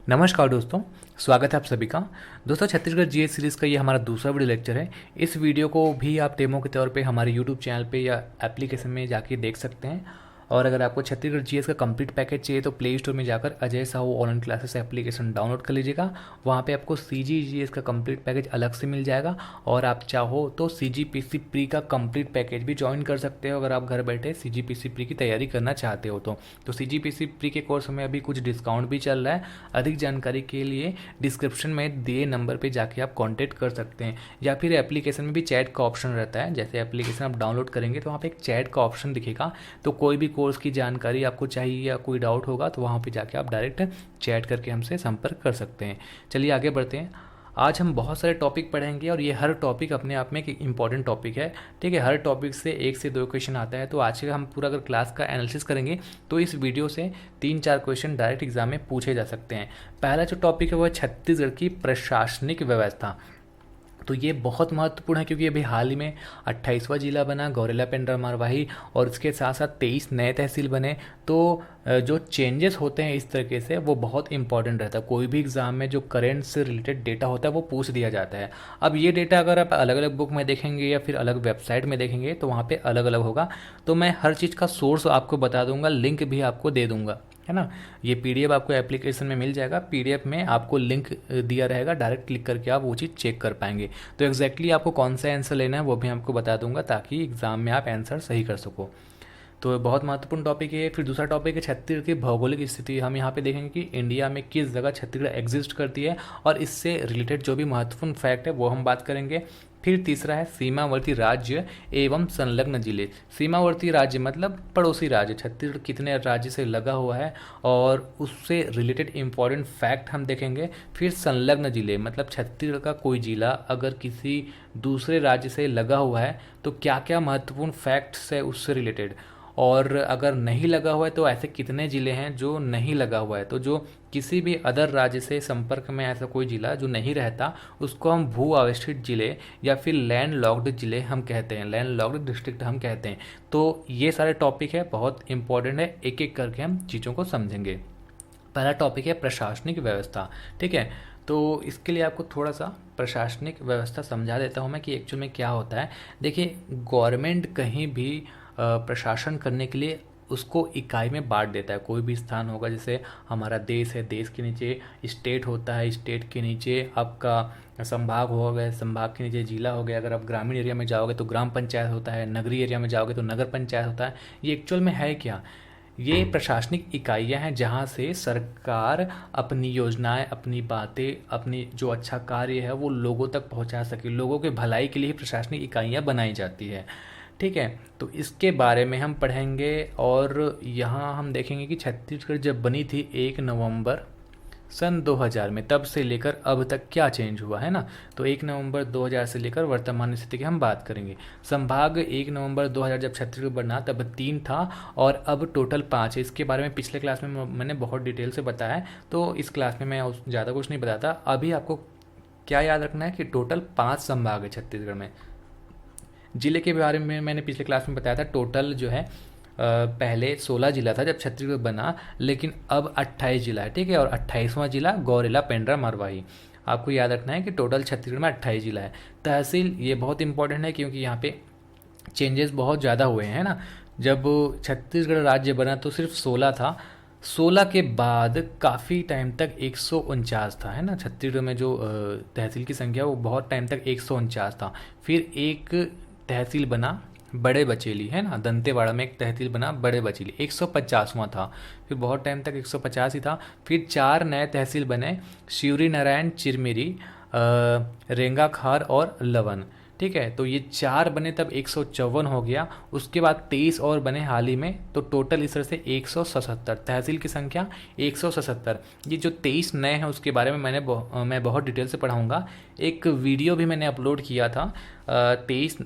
नमस्कार दोस्तों। स्वागत है आप सभी का। दोस्तों, छत्तीसगढ़ जीएस सीरीज़ का ये हमारा दूसरा वीडियो लेक्चर है। इस वीडियो को भी आप डेमो के तौर पे हमारे यूट्यूब चैनल पे या एप्लीकेशन में जाके देख सकते हैं। और अगर आपको छत्तीसगढ़ जीएस का कंप्लीट पैकेज चाहिए तो प्ले स्टोर में जाकर Ajay Sahu online classes application download कर लीजिएगा। वहाँ पे आपको सीजी जीएस का कंप्लीट पैकेज अलग से मिल जाएगा। और आप चाहो तो सीजीपीसी प्री का कंप्लीट पैकेज भी ज्वाइन कर सकते हो अगर आप घर बैठे सीजीपीसी प्री की तैयारी करना चाहते हो तो सीजीपीसी प्री के कोर्स में अभी कुछ डिस्काउंट भी चल रहा है। अधिक जानकारी के लिए डिस्क्रिप्शन में दिए नंबर पे जाके आप कांटेक्ट कर सकते हैं, या फिर एप्लीकेशन में भी चैट का ऑप्शन रहता है। जैसे एप्लीकेशन आप डाउनलोड करेंगे तो वहाँ पे एक चैट का ऑप्शन दिखेगा, तो कोई भी कोर्स की जानकारी आपको चाहिए या कोई डाउट होगा तो वहाँ पे जाके आप डायरेक्ट चैट करके हमसे संपर्क कर सकते हैं। चलिए आगे बढ़ते हैं। आज हम बहुत सारे टॉपिक पढ़ेंगे और ये हर टॉपिक अपने आप में एक इंपॉर्टेंट टॉपिक है। ठीक है, हर टॉपिक से 1 से 2 क्वेश्चन आता है। तो आज का हम पूरा अगर क्लास का एनालिसिस करेंगे तो इस वीडियो से 3-4 क्वेश्चन डायरेक्ट एग्जाम में पूछे जा सकते हैं। पहला जो टॉपिक है वो है छत्तीसगढ़ की प्रशासनिक व्यवस्था। तो ये बहुत महत्वपूर्ण है क्योंकि अभी हाल ही में 28वां जिला बना गौरेला पेंड्रा मरवाही, और इसके साथ साथ 23 नए तहसील बने। तो जो चेंजेस होते हैं इस तरीके से वो बहुत इंपॉर्टेंट रहता है। कोई भी एग्जाम में जो करेंट से रिलेटेड डेटा होता है वो पूछ दिया जाता है। अब ये डेटा अगर आप अलग अलग बुक में देखेंगे या फिर अलग वेबसाइट में देखेंगे तो वहाँ पे अलग अलग होगा। तो मैं हर चीज़ का सोर्स आपको बता दूंगा, लिंक भी आपको दे दूंगा, है ना। ये पीडीएफ आपको एप्लीकेशन में मिल जाएगा। पीडीएफ में आपको लिंक दिया रहेगा, डायरेक्ट क्लिक करके आप वो चीज़ चेक कर पाएंगे। तो एग्जैक्टली आपको कौन सा आंसर लेना है वो भी आपको बता दूंगा ताकि एग्जाम में आप आंसर सही कर सको। तो बहुत महत्वपूर्ण टॉपिक है। फिर दूसरा टॉपिक है छत्तीसगढ़ की भौगोलिक स्थिति। हम यहाँ पे देखेंगे कि इंडिया में किस जगह छत्तीसगढ़ एग्जिस्ट करती है और इससे रिलेटेड जो भी महत्वपूर्ण फैक्ट है वो हम बात करेंगे। फिर तीसरा है सीमावर्ती राज्य एवं संलग्न जिले। सीमावर्ती राज्य मतलब पड़ोसी राज्य, छत्तीसगढ़ कितने राज्य से लगा हुआ है और उससे रिलेटेड इंपॉर्टेंट फैक्ट हम देखेंगे। फिर संलग्न जिले मतलब छत्तीसगढ़ का कोई जिला अगर किसी दूसरे राज्य से लगा हुआ है तो क्या क्या महत्वपूर्ण फैक्ट्स है उससे रिलेटेड, और अगर नहीं लगा हुआ है तो ऐसे कितने ज़िले हैं जो नहीं लगा हुआ है। तो जो किसी भी अदर राज्य से संपर्क में ऐसा कोई ज़िला जो नहीं रहता उसको हम भू आवेष्टित ज़िले या फिर लैंड लॉक्ड ज़िले हम कहते हैं, लैंड लॉक्ड डिस्ट्रिक्ट हम कहते हैं। तो ये सारे टॉपिक है, बहुत इंपॉर्टेंट है, एक एक करके हम चीज़ों को समझेंगे। पहला टॉपिक है प्रशासनिक व्यवस्था। ठीक है, तो इसके लिए आपको थोड़ा सा प्रशासनिक व्यवस्था समझा देता हूँ मैं कि एक्चुअल में क्या होता है। देखिए, गवर्नमेंट कहीं भी प्रशासन करने के लिए उसको इकाई में बांट देता है। कोई भी स्थान होगा, जैसे हमारा देश है, देश के नीचे स्टेट होता है, स्टेट के नीचे आपका संभाग हो गया, संभाग के नीचे जिला हो गया। अगर आप ग्रामीण एरिया में जाओगे तो ग्राम पंचायत होता है, नगरीय एरिया में जाओगे तो नगर पंचायत होता है। ये एक्चुअल में है क्या? ये प्रशासनिक इकाइयां हैं जहां से सरकार अपनी योजनाएं, अपनी बातें, अपनी जो अच्छा कार्य है वो लोगों तक पहुंचा सके। लोगों के भलाई के लिए प्रशासनिक इकाइयां बनाई जाती है। ठीक है, तो इसके बारे में हम पढ़ेंगे। और यहाँ हम देखेंगे कि छत्तीसगढ़ जब बनी थी 1 नवंबर सन 2000 में, तब से लेकर अब तक क्या चेंज हुआ है ना। तो 1 नवंबर 2000 से लेकर वर्तमान स्थिति की हम बात करेंगे। संभाग 1 नवंबर 2000 जब छत्तीसगढ़ बना तब 3 था और अब टोटल 5 है। इसके बारे में पिछले क्लास में मैंने बहुत डिटेल से बताया है, तो इस क्लास में मैं ज़्यादा कुछ नहीं बताता। अभी आपको क्या याद रखना है कि टोटल 5 संभाग है छत्तीसगढ़ में। जिले के बारे में मैंने पिछले क्लास में बताया था। टोटल जो है पहले 16 जिला था जब छत्तीसगढ़ बना, लेकिन अब 28 जिला है। ठीक है, और 28वां जिला गौरेला पेंड्रा मरवाही। आपको याद रखना है कि टोटल छत्तीसगढ़ में 28 जिला है। तहसील ये बहुत इंपॉर्टेंट है क्योंकि यहाँ पे चेंजेस बहुत ज़्यादा हुए हैं ना। जब छत्तीसगढ़ राज्य बना तो सिर्फ 16 था। 16 के बाद काफ़ी टाइम तक 149 था, है ना। छत्तीसगढ़ में जो तहसील की संख्या वो बहुत टाइम तक 149 था। फिर एक तहसील बना बड़े बचेली, है ना, दंतेवाड़ा में एक तहसील बना बड़े बचेली, 150वां था। फिर बहुत टाइम तक 150 ही था। फिर 4 नए तहसील बने, शिवरी नारायण, चिरमिरी, रेंगाखार और लवन। ठीक है, तो ये 4 बने तब 154 हो गया। उसके बाद 23 और बने हाल ही में, तो टोटल इस तरह से 177 तहसील की संख्या 177। ये जो 23 नए हैं उसके बारे में मैं बहुत डिटेल से पढ़ाऊँगा। एक वीडियो भी मैंने अपलोड किया था 23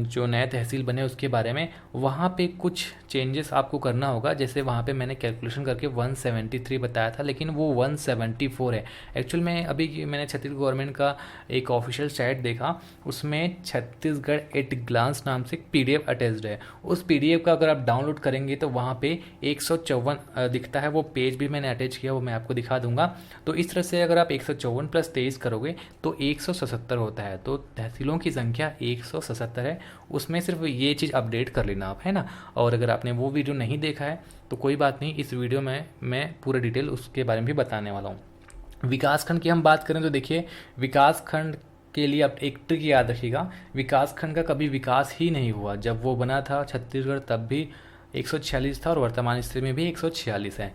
जो नए तहसील बने उसके बारे में। वहाँ पे कुछ चेंजेस आपको करना होगा। जैसे वहाँ पे मैंने कैलकुलेशन करके 173 बताया था, लेकिन वो 174 है एक्चुअल में। अभी मैंने छत्तीसगढ़ गवर्नमेंट का एक ऑफिशियल साइट देखा, उसमें छत्तीसगढ़ एट ग्लांस नाम से एक पीडीएफ अटैच्ड है। उस पीडीएफ का अगर आप डाउनलोड करेंगे तो वहाँ पे 154 दिखता है, वो पेज भी मैंने अटैच किया, वो मैं आपको दिखा दूंगा। तो इस तरह से अगर आप 154 + 23 करोगे तो 177 होता है। तो तहसीलों की संख्या 177 है, उसमें सिर्फ ये चीज़ अपडेट कर लेना आप, है ना। और अगर आपने वो वीडियो नहीं देखा है तो कोई बात नहीं, इस वीडियो में मैं पूरा डिटेल उसके बारे में भी बताने वाला हूँ। विकास खंड की हम बात करें तो देखिए, विकास खंड के लिए आप एक ट्रिक याद रखिएगा, विकास खंड का कभी विकास ही नहीं हुआ। जब वो बना था छत्तीसगढ़ तब भी 146 था और वर्तमान स्थिति में भी 146 है।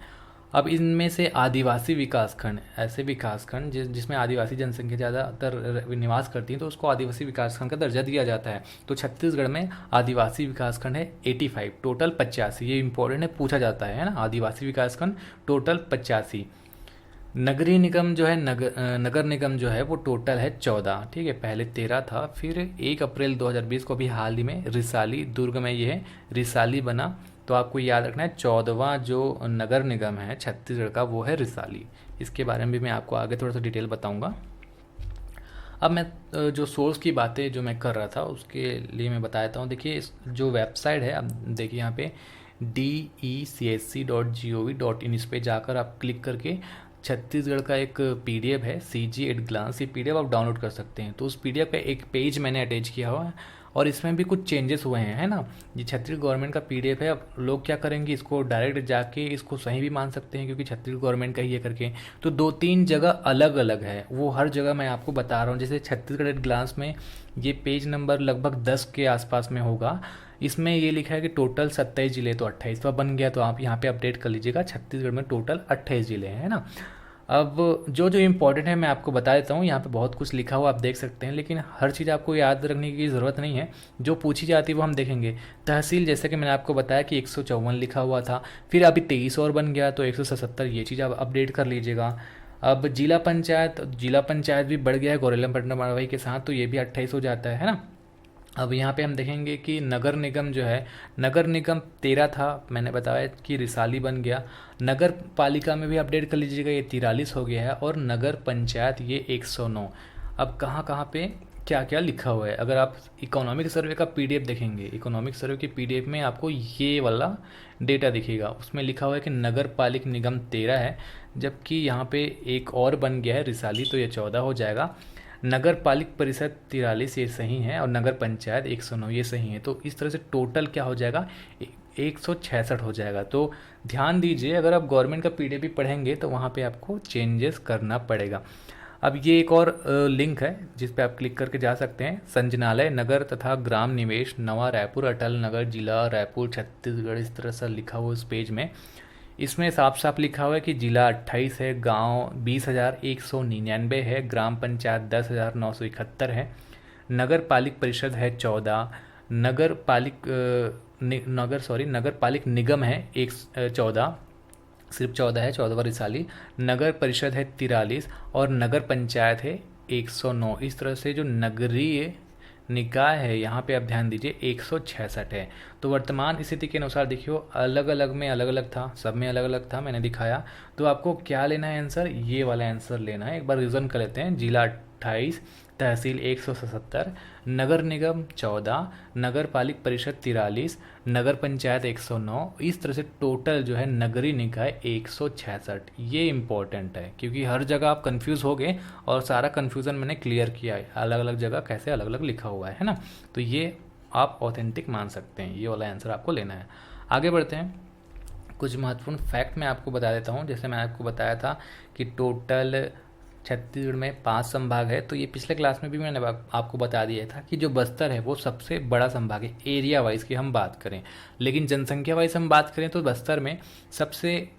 अब इनमें से आदिवासी विकास खंड, ऐसे विकास खंड जिसमें आदिवासी जनसंख्या ज़्यादातर निवास करती है तो उसको आदिवासी विकास खंड का दर्जा दिया जाता है। तो छत्तीसगढ़ में आदिवासी विकास खंड है 85, टोटल 85। ये इंपॉर्टेंट है, पूछा जाता है ना। आदिवासी विकास खंड टोटल 85। नगरीय निगम जो है, नगर निगम जो है वो टोटल है 14, ठीक है। पहले 13 था, फिर 1 अप्रैल 2020 को भी हाल ही में रिसाली, दुर्ग में ये है रिसाली बना। तो आपको याद रखना है 14वां जो नगर निगम है छत्तीसगढ़ का वो है रिसाली। इसके बारे में भी मैं आपको आगे थोड़ा सा डिटेल बताऊंगा। अब मैं जो सोर्स की बातें जो मैं कर रहा था उसके लिए मैं बता देता हूँ। देखिए जो वेबसाइट है, अब देखिए यहाँ पे DECSC.gov.in, इस पर जाकर आप क्लिक करके छत्तीसगढ़ का एक पीडीएफ है CG एट ग्लांस, ये पीडीएफ आप डाउनलोड कर सकते हैं। तो उस पीडीएफ का एक पेज मैंने अटैच किया हुआ है और इसमें भी कुछ चेंजेस हुए हैं, है ना। ये छत्तीसगढ़ गवर्नमेंट का पीडीएफ है। अब लोग क्या करेंगे, इसको डायरेक्ट जाके इसको सही भी मान सकते हैं क्योंकि छत्तीसगढ़ गवर्नमेंट का ही है करके। तो 2-3 जगह अलग अलग है, वो हर जगह मैं आपको बता रहा हूँ। जैसे छत्तीसगढ़ एट ग्लांस में ये पेज नंबर लगभग 10 के आसपास में होगा। इसमें ये लिखा है कि टोटल 27 जिले, तो 28वां बन गया। तो आप यहाँ पे अपडेट कर लीजिएगा, छत्तीसगढ़ में टोटल 28 जिले हैं, है ना। अब जो जो इम्पोर्टेंट है मैं आपको बता देता हूँ। यहाँ पे बहुत कुछ लिखा हुआ आप देख सकते हैं, लेकिन हर चीज़ आपको याद रखने की ज़रूरत नहीं है। जो पूछी जाती है वो हम देखेंगे। तहसील, जैसे कि मैंने आपको बताया कि 154 लिखा हुआ था, फिर अभी 23 और बन गया तो 177, ये चीज़ आप अपडेट कर लीजिएगा। अब जिला पंचायत भी बढ़ गया है गौरेला पटना के साथ, तो ये भी 28 हो जाता है ना। अब यहाँ पे हम देखेंगे कि नगर निगम जो है, नगर निगम 13 था, मैंने बताया कि रिसाली बन गया। नगर पालिका में भी अपडेट कर लीजिएगा, ये 43 हो गया है। और नगर पंचायत ये 109। अब कहाँ कहाँ पे क्या क्या लिखा हुआ है, अगर आप इकोनॉमिक सर्वे का पीडीएफ देखेंगे, इकोनॉमिक सर्वे के पीडीएफ में आपको ये वाला डेटा दिखेगा। उसमें लिखा हुआ है कि नगर पालिक निगम 13 है, जबकि यहाँ पे एक और बन गया है रिसाली, तो ये 14 हो जाएगा। नगर पालिक परिषद 43 ये सही है और नगर पंचायत 109 ये सही है। तो इस तरह से टोटल क्या हो जाएगा, 166 हो जाएगा। तो ध्यान दीजिए, अगर आप गवर्नमेंट का पीडीएफ भी पढ़ेंगे तो वहाँ पे आपको चेंजेस करना पड़ेगा। अब ये एक और लिंक है जिस पे आप क्लिक करके जा सकते हैं। संजनालय नगर तथा ग्राम निवेश नवा रायपुर अटल नगर जिला रायपुर छत्तीसगढ़, इस तरह से लिखा हुआ उस पेज में। इसमें साफ साफ लिखा हुआ है कि जिला 28 है, गांव 20,199 है, ग्राम पंचायत 10,971 है, नगर पालिक परिषद है 14, नगर पालिक निगम है 14, सिर्फ 14 है, 14वां रिसाली। नगर परिषद है 43 और नगर पंचायत है 109। इस तरह से जो नगरीय निकाय है यहाँ पे आप ध्यान दीजिए 166 है। तो वर्तमान स्थिति के अनुसार देखियो, अलग अलग में अलग अलग था, सब में अलग अलग था, मैंने दिखाया। तो आपको क्या लेना है आंसर, ये वाला आंसर लेना है। एक बार रिविजन कर लेते हैं। जिला 28, तहसील 177, नगर निगम 14, नगर पालिक परिषद 43, नगर पंचायत 109। इस तरह से टोटल जो है नगरीय निकाय 166। ये इंपॉर्टेंट है क्योंकि हर जगह आप कंफ्यूज हो गए और सारा कंफ्यूजन मैंने क्लियर किया है, अलग अलग जगह कैसे अलग अलग लिखा हुआ है ना। तो ये आप ऑथेंटिक मान सकते हैं, ये वाला आंसर आपको लेना है। आगे बढ़ते हैं, कुछ महत्वपूर्ण फैक्ट मैं आपको बता देता हूँ। जैसे मैंने आपको बताया था कि टोटल छत्तीसगढ़ में 5 संभाग है, तो ये पिछले क्लास में भी मैंने आपको बता दिया था कि जो बस्तर है वो सबसे बड़ा संभाग है एरिया वाइज की हम बात करें। लेकिन जनसंख्या वाइज हम बात करें तो बस्तर में सबसे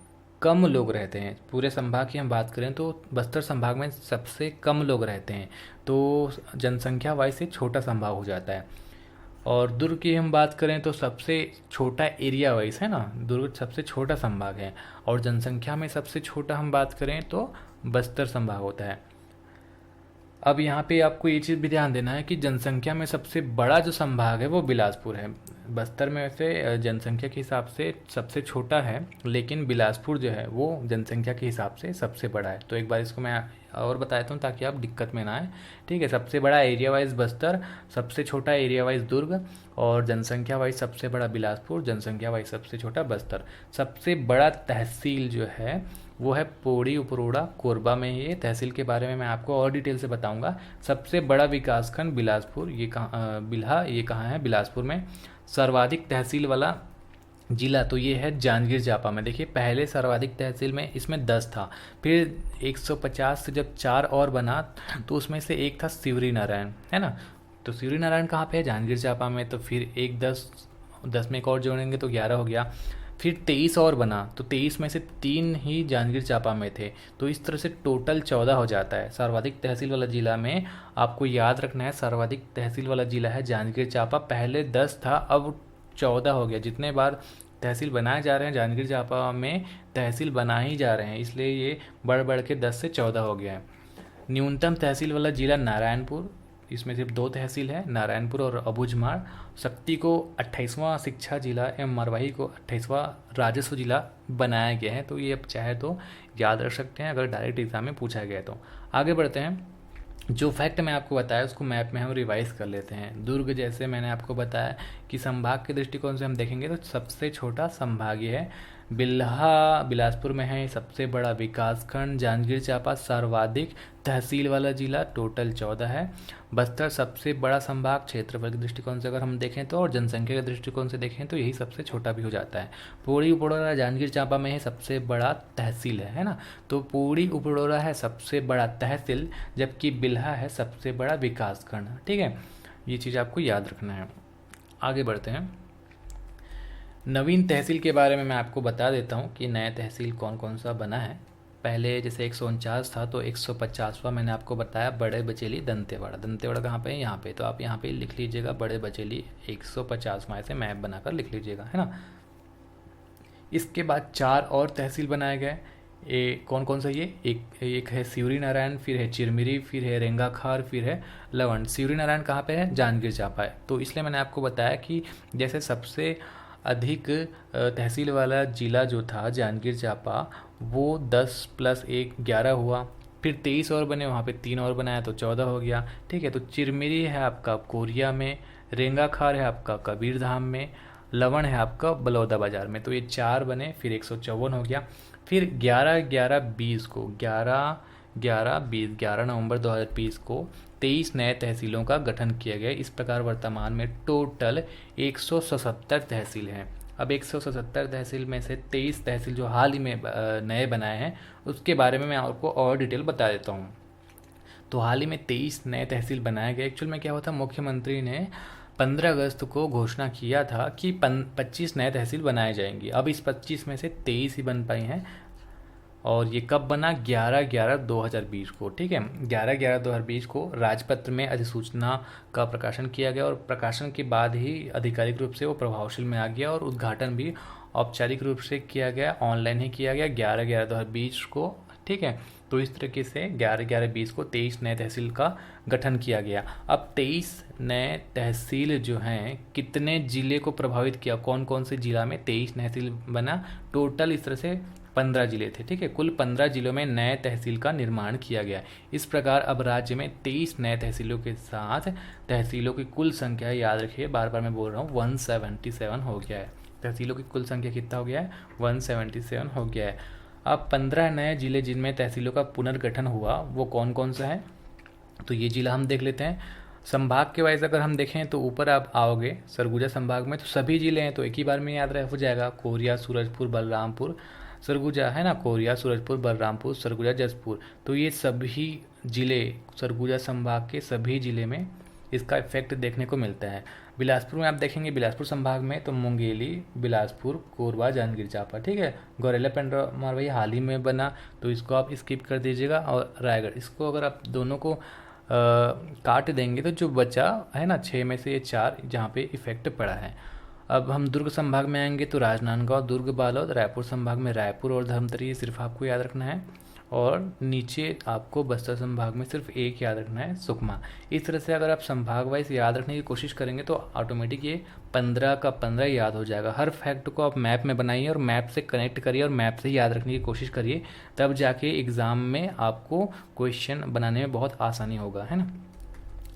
कम लोग रहते हैं। पूरे संभाग की हम बात करें तो बस्तर संभाग में सबसे कम लोग रहते हैं, तो जनसंख्या वाइज से छोटा संभाग हो जाता है। और दुर्ग की हम बात करें तो सबसे छोटा एरिया वाइज है ना, दुर्ग सबसे छोटा संभाग है। और जनसंख्या में सबसे छोटा हम बात करें तो बस्तर संभाग होता है। अब यहाँ पे आपको ये चीज़ भी ध्यान देना है कि जनसंख्या में सबसे बड़ा जो संभाग है वो बिलासपुर है। बस्तर में वैसे जनसंख्या के हिसाब से सबसे छोटा है, लेकिन बिलासपुर जो है वो जनसंख्या के हिसाब से सबसे बड़ा है। तो एक बार इसको मैं और बता देता हूँ ताकि आप दिक्कत में ना आए। ठीक है, सबसे बड़ा एरिया वाइज बस्तर, सबसे छोटा एरिया वाइज दुर्ग, और जनसंख्या वाइज सबसे बड़ा बिलासपुर, जनसंख्या वाइज सबसे छोटा बस्तर। सबसे बड़ा तहसील जो है वो है पौड़ी उपरोड़ा कोरबा में। ये तहसील के बारे में मैं आपको और डिटेल से बताऊंगा। सबसे बड़ा विकासखंड बिलासपुर, ये कहाँ बिल्हा, ये कहाँ है? बिलासपुर में। सर्वाधिक तहसील वाला जिला तो ये है जांजगीर चांपा में। देखिए पहले सर्वाधिक तहसील में इसमें 10 था, फिर 150 से जब 4 और बना तो उसमें से एक था सिवरी नारायण, है ना। तो सिवरी नारायण कहाँ पे है? जांजगीर चांपा में। तो फिर एक 10 में एक और जोड़ेंगे तो 11 हो गया। फिर 23 और बना, तो 23 में से 3 ही जांजगीर चांपा में थे। तो इस तरह से टोटल 14 हो जाता है। सर्वाधिक तहसील वाला जिला में आपको याद रखना है, सर्वाधिक तहसील वाला जिला है जांजगीर चांपा। पहले 10 था, अब 14 हो गया। जितने बार तहसील बनाए जा रहे हैं जांजगीर चांपा में तहसील बना ही जा रहे हैं, इसलिए ये बढ़ बढ़ के 10 से 14 हो गया है। न्यूनतम तहसील वाला जिला नारायणपुर, इसमें सिर्फ 2 तहसील है, नारायणपुर और अबूझमाड़। शक्ति को 28वां शिक्षा जिला एवं मरवाही को 28वां राजस्व जिला बनाया गया है। तो ये अब चाहे तो याद रख सकते हैं अगर डायरेक्ट एग्जाम में पूछा गया तो। आगे बढ़ते हैं। जो फैक्ट मैं आपको बताया उसको मैप में हम रिवाइज कर लेते हैं। दुर्ग, जैसे मैंने आपको बताया कि संभाग के दृष्टिकोण से हम देखेंगे तो सबसे छोटा संभाग ये है। बिल्हा बिलासपुर में है, सबसे बड़ा विकासखंड। जांजगीर चांपा सर्वाधिक तहसील वाला जिला, टोटल 14 है। बस्तर सबसे बड़ा संभाग क्षेत्रफल के दृष्टिकोण से अगर हम देखें तो, और जनसंख्या के दृष्टिकोण से देखें तो यही सबसे छोटा भी हो जाता है। पौड़ी उपड़ौरा जांजगीर चांपा में है, सबसे बड़ा तहसील है ना। तो पौड़ी उपड़ौरा है सबसे बड़ा तहसील, जबकि बिल्हा है सबसे बड़ा विकासखंड। ठीक है, ये चीज़ आपको याद रखना है। आगे बढ़ते हैं। नवीन तहसील के बारे में मैं आपको बता देता हूँ कि नया तहसील कौन कौन सा बना है। पहले जैसे 149 था तो 150वां मैंने आपको बताया बड़े बचेली दंतेवाड़ा। दंतेवाड़ा कहाँ पे है? यहाँ पे। तो आप यहाँ पे लिख लीजिएगा बड़े बचेली 150वां, ऐसे मैप बनाकर लिख लीजिएगा, है ना। इसके बाद 4 और तहसील बनाए गए। कौन कौन सा? ये एक है सिवरी नारायण, फिर है चिरमिरी, फिर है रेंगाखार, फिर है लवंड। सिवरी नारायण कहाँ पे है? जांजगीर चांपा है। तो इसलिए मैंने आपको बताया कि जैसे सबसे अधिक तहसील वाला जिला जो था जांजगीर चांपा, वो 10 + 1 11 हुआ। फिर 23 और बने, वहाँ पे 3 और बनाया तो 14 हो गया। ठीक है, तो चिरमिरी है आपका कोरिया में, रेंगाखार है आपका कबीरधाम में, लवण है आपका बलौदा बाजार में। तो ये 4 बने, फिर 154 हो गया। फिर 11/11/20 को 11 नवंबर 2020 को 23 नए तहसीलों का गठन किया गया। इस प्रकार वर्तमान में टोटल 177 तहसील हैं। अब 177 तहसील में से 23 तहसील जो हाल ही में नए बनाए हैं उसके बारे में मैं आपको और डिटेल बता देता हूँ। तो हाल ही में 23 नए तहसील बनाए गए। एक्चुअल में क्या हुआ था, मुख्यमंत्री ने 15 अगस्त को घोषणा किया था कि 25 नए तहसील बनाए जाएंगी। अब इस 25 में से 23 ही बन पाई हैं। और ये कब बना? 11/11/2020 को। ठीक है, 11/11/2020 को राजपत्र में अधिसूचना का प्रकाशन किया गया, और प्रकाशन के बाद ही आधिकारिक रूप से वो प्रभावशील में आ गया, और उद्घाटन भी औपचारिक रूप से किया गया, ऑनलाइन ही किया गया 11/11/2020 को। ठीक है, तो इस तरीके से 11/11/20 को 23 नए तहसील का गठन किया गया। अब 23 नए तहसील जो हैं कितने जिले को प्रभावित किया? कौन कौन से जिला में 23 तहसील बना? टोटल इस तरह से 15 जिले थे। ठीक है, कुल 15 जिलों में नए तहसील का निर्माण किया गया। इस प्रकार अब राज्य में 23 नए तहसीलों के साथ तहसीलों की कुल संख्या, याद रखिए बार बार मैं बोल रहा हूँ, 177 हो गया है। तहसीलों की कुल संख्या कितना हो गया है? 177 हो गया है। अब 15 नए जिले जिनमें तहसीलों का पुनर्गठन हुआ वो कौन कौन सा है? तो ये जिला हम देख लेते हैं। संभाग के वाइज अगर हम देखें तो ऊपर आप आओगे सरगुजा संभाग में तो सभी जिले हैं, तो एक ही बार में याद रह हो जाएगा। कोरिया, सूरजपुर, बलरामपुर, सरगुजा, है ना। कोरिया, सूरजपुर, बलरामपुर, सरगुजा, जसपुर। तो ये सभी जिले सरगुजा संभाग के सभी जिले में इसका इफेक्ट देखने को मिलता है। बिलासपुर में आप देखेंगे, बिलासपुर संभाग में तो मुंगेली, बिलासपुर, कोरबा, जांजगीर चांपा। ठीक है, गौरेला पेंड्रा मारवाही हाल ही में बना तो इसको आप स्किप कर दीजिएगा। और रायगढ़, इसको अगर आप दोनों को काट देंगे तो जो बचा है ना 6 में से ये 4 जहाँ पे इफेक्ट पड़ा है। अब हम दुर्ग संभाग में आएंगे तो राजनांदगांव, दुर्ग, बालोद। रायपुर संभाग में रायपुर और धमतरी, सिर्फ आपको याद रखना है। और नीचे आपको बस्तर संभाग में सिर्फ एक याद रखना है, सुकमा। इस तरह से अगर आप संभाग वाइज याद रखने की कोशिश करेंगे तो ऑटोमेटिक ये 15 का 15 याद हो जाएगा। हर फैक्ट को आप मैप में बनाइए और मैप से कनेक्ट करिए और मैप से याद रखने की कोशिश करिए, तब जाके एग्ज़ाम में आपको क्वेश्चन बनाने में बहुत आसानी होगा, है ना।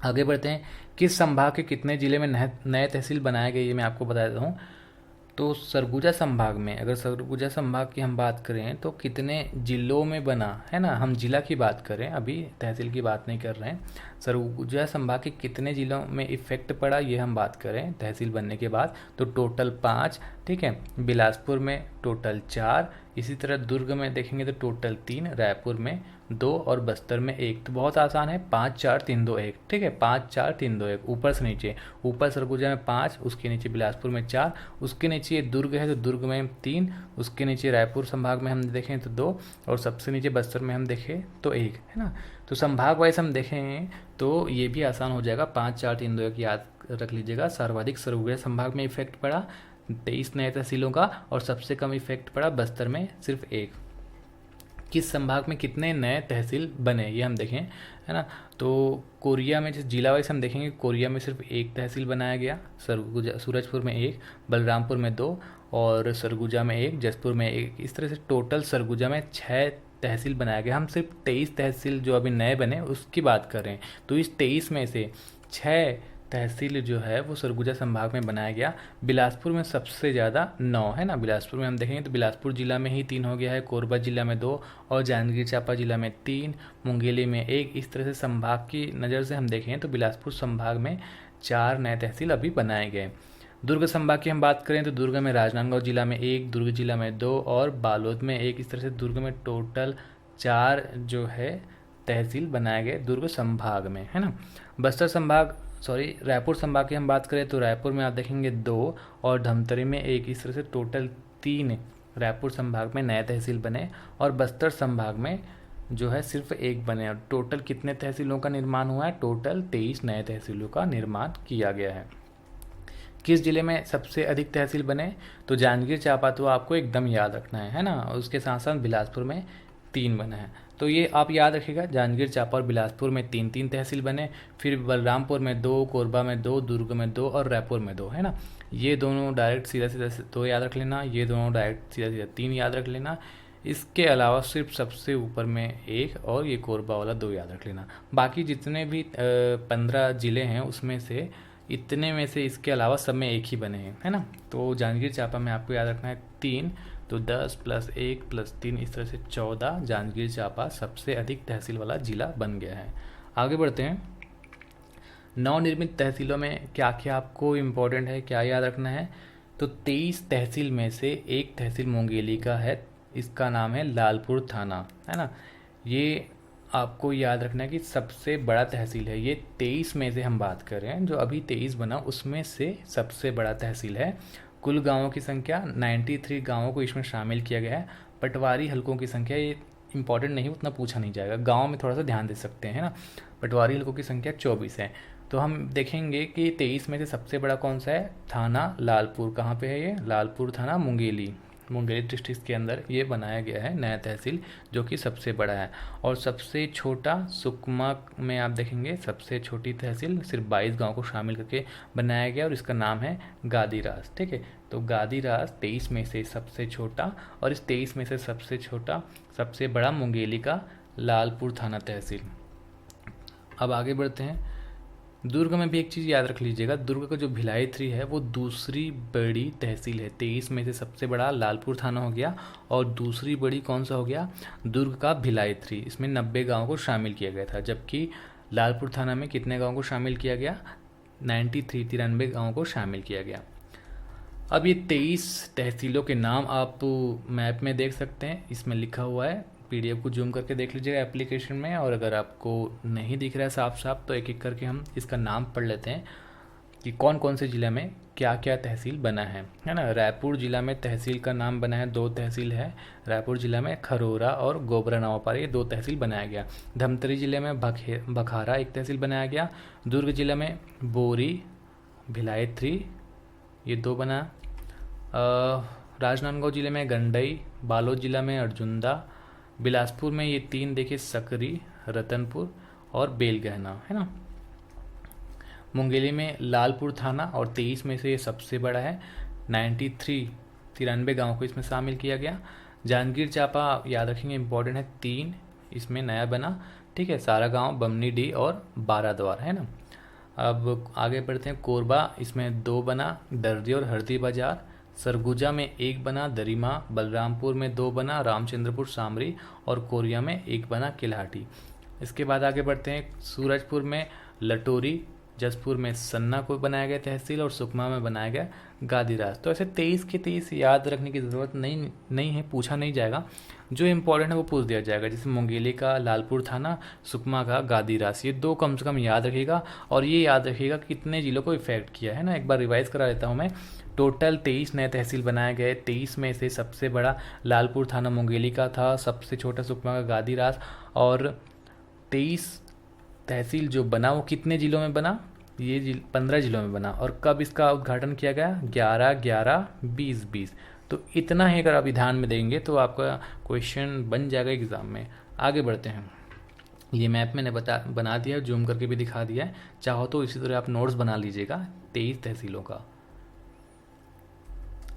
आगे बढ़ते हैं। किस संभाग के कितने जिले में नए तहसील बनाए गए, ये मैं आपको बता देता हूँ। तो सरगुजा संभाग में, अगर सरगुजा संभाग की हम बात करें तो कितने जिलों में बना, है ना, हम जिला की बात करें, अभी तहसील की बात नहीं कर रहे हैं। सरगुजा संभाग के कितने जिलों में इफेक्ट पड़ा, ये हम बात करें तहसील बनने के बाद, तो टोटल 5, ठीक है। बिलासपुर में टोटल 4, इसी तरह दुर्ग में देखेंगे तो टोटल 3, रायपुर में 2 और बस्तर में 1। तो बहुत आसान है, 5 4 3 2 1, ठीक है, 5 4 3 2 1, ऊपर से नीचे। ऊपर सरगुजा में 5, उसके नीचे बिलासपुर में 4, उसके नीचे ये दुर्ग है तो दुर्ग में 3, उसके नीचे रायपुर संभाग में हम देखें तो 2, और सबसे नीचे बस्तर में हम देखें तो 1, है ना। तो संभाग वाइज हम देखें तो ये भी आसान हो जाएगा, 5 4 3 2 1 याद रख लीजिएगा। सर्वाधिक सरगुजा संभाग में इफेक्ट पड़ा 23 नए तहसीलों का, और सबसे कम इफेक्ट पड़ा बस्तर में सिर्फ 1। किस संभाग में कितने नए तहसील बने, ये हम देखें, है ना। तो कोरिया में, जिस जिला वाइज हम देखेंगे, कोरिया में सिर्फ 1 तहसील बनाया गया, सरगुजा सूरजपुर में 1, बलरामपुर में 2 और सरगुजा में 1, जसपुर में 1। इस तरह से टोटल सरगुजा में 6 तहसील बनाया गया। हम सिर्फ 23 तहसील जो अभी नए बने उसकी बात कर रहे हैं। तो इस 23 में से 6 तहसील जो है वो सरगुजा संभाग में बनाया गया। बिलासपुर में सबसे ज़्यादा 9, है ना। बिलासपुर में हम देखेंगे तो बिलासपुर जिला में ही 3 हो गया है, कोरबा जिला में 2 और जांजगीर चांपा जिला में 3, मुंगेली में 1। इस तरह से संभाग की नज़र से हम देखें तो बिलासपुर संभाग में 4 नए तहसील अभी बनाए गए। दुर्ग संभाग की हम बात करें तो दुर्ग में राजनांदगांव जिला में 1, दुर्ग जिला में 2 और बालोद में 1। इस तरह से दुर्ग में टोटल 4 जो है तहसील बनाए गए दुर्ग संभाग में, है ना। रायपुर संभाग की हम बात करें तो रायपुर में आप देखेंगे 2 और धमतरी में 1। इस तरह से टोटल 3 रायपुर संभाग में नए तहसील बने, और बस्तर संभाग में जो है सिर्फ 1 बने। और टोटल कितने तहसीलों का निर्माण हुआ है, टोटल 23 नए तहसीलों का निर्माण किया गया है। किस जिले में सबसे अधिक तहसील बने, तो जांजगीर चांपा तो आपको एकदम याद रखना है ना। उसके साथ साथ बिलासपुर में 3 बने हैं, तो ये आप याद रखिएगा, जांजगीर चांपा और बिलासपुर में 3 तहसील बने। फिर बलरामपुर में 2, कोरबा में 2, दुर्ग में 2 और रायपुर में 2, है ना। ये दोनों डायरेक्ट सीधा 2 याद रख लेना, ये दोनों डायरेक्ट सीधा 3 याद रख लेना। इसके अलावा सिर्फ सबसे ऊपर में 1 और ये कोरबा वाला 2 याद रख लेना। बाकी जितने भी 15 जिले हैं उसमें से इतने में से इसके अलावा सब में 1 ही बने हैं, है ना। तो जांजगीर चांपा में आपको याद रखना है 3, तो 10 + 1 + 3, इस तरह से 14 जांजगीर चांपा सबसे अधिक तहसील वाला जिला बन गया है। आगे बढ़ते हैं। नवनिर्मित तहसीलों में क्या क्या आपको इम्पोर्टेंट है, क्या याद रखना है, तो 23 तहसील में से 1 तहसील मुंगेली का है, इसका नाम है लालपुर थाना, है ना। ये आपको याद रखना है कि सबसे बड़ा तहसील है ये। 23 में से हम बात कर रहे हैं, जो अभी 23 बना उसमें से सबसे बड़ा तहसील है। कुल गांवों की संख्या 93 गांवों को इसमें शामिल किया गया है। पटवारी हलकों की संख्या, ये इंपॉर्टेंट नहीं, उतना पूछा नहीं जाएगा, गांव में थोड़ा सा ध्यान दे सकते हैं ना। पटवारी हलकों की संख्या 24 है। तो हम देखेंगे कि 23 में से सबसे बड़ा कौन सा है, थाना लालपुर। कहाँ पे है ये, लालपुर थाना मुंगेली डिस्ट्रिक्ट के अंदर ये बनाया गया है नया तहसील, जो कि सबसे बड़ा है। और सबसे छोटा सुकमा में आप देखेंगे सबसे छोटी तहसील सिर्फ 22 गांव को शामिल करके बनाया गया, और इसका नाम है गादीरास, ठीक है। तो गादीरास 23 में से सबसे छोटा, और इस 23 में से सबसे छोटा सबसे बड़ा मुंगेली का लालपुर थाना तहसील। अब आगे बढ़ते हैं। दुर्ग में भी एक चीज़ याद रख लीजिएगा, दुर्ग का जो भिलाई 3 है वो दूसरी बड़ी तहसील है। 23 में से सबसे बड़ा लालपुर थाना हो गया, और दूसरी बड़ी कौन सा हो गया, दुर्ग का भिलाई 3। इसमें 90 गाँव को शामिल किया गया था, जबकि लालपुर थाना में कितने गाँव को शामिल किया गया, 93 गाँव को शामिल किया गया। अब ये 23 तहसीलों के नाम आप मैप में देख सकते हैं, इसमें लिखा हुआ है, PDF को जूम करके देख लीजिएगा एप्लीकेशन में। और अगर आपको नहीं दिख रहा है साफ साफ तो एक एक करके हम इसका नाम पढ़ लेते हैं कि कौन कौन से ज़िले में क्या क्या तहसील बना है ना। रायपुर जिला में तहसील का नाम बना है, 2 तहसील है। रायपुर जिला में खरोरा और गोबरा नवापारा, ये 2 तहसील बनाया गया। धमतरी जिले में बखारा 1 तहसील बनाया गया। दुर्ग जिला में बोरी भिलाई 3 ये 2 बना। राजनांदगांव जिले में गंडई, बालोद जिला में अर्जुंदा, बिलासपुर में ये 3 देखिए, सकरी, रतनपुर और बेलगहना, है ना। मुंगेली में लालपुर थाना और 23 में से ये सबसे बड़ा है, 93 गाँव को इसमें शामिल किया गया। जांजगीर चांपा याद रखेंगे, इंपॉर्टेंट है, 3 इसमें नया बना, ठीक है। सारा गांव, बमनी डी और बाराद्वार, है ना। अब आगे बढ़ते हैं। कोरबा, इसमें 2 बना, दर्जी और हरदी बाजार। सरगुजा में 1 बना, दरिमा। बलरामपुर में 2 बना, रामचंद्रपुर, सामरी। और कोरिया में 1 बना, किल्हाटी। इसके बाद आगे बढ़ते हैं। सूरजपुर में लटोरी, जसपुर में सन्ना को बनाया गया तहसील और सुकमा में बनाया गया गादीरास। तो ऐसे 23 के 23 याद रखने की ज़रूरत नहीं है, पूछा नहीं जाएगा। जो इम्पोर्टेंट है वो पूछ दिया जाएगा, जैसे मुंगेली का लालपुर थाना, सुकमा का गादीरास। ये 2 कम से कम याद रखिएगा। और ये याद रखिएगा कि कितने जिलों को इफेक्ट किया है ना। एक बार रिवाइज करा देता हूँ मैं। टोटल 23 नए तहसील बनाए गए। 23 में से सबसे बड़ा लालपुर थाना मुंगेली का था, सबसे छोटा सुकमा का गादीरास। और 23 तहसील जो बना वो कितने जिलों में बना, ये 15 जिलों में बना। और कब इसका उद्घाटन किया गया, 11/11/2020। तो इतना ही अगर आप ध्यान में देंगे तो आपका क्वेश्चन बन जाएगा एग्जाम में। आगे बढ़ते हैं। ये मैप मैंने बना दिया है, जूम करके भी दिखा दिया है। चाहो तो इसी तरह आप नोट्स बना लीजिएगा 23 तहसीलों का।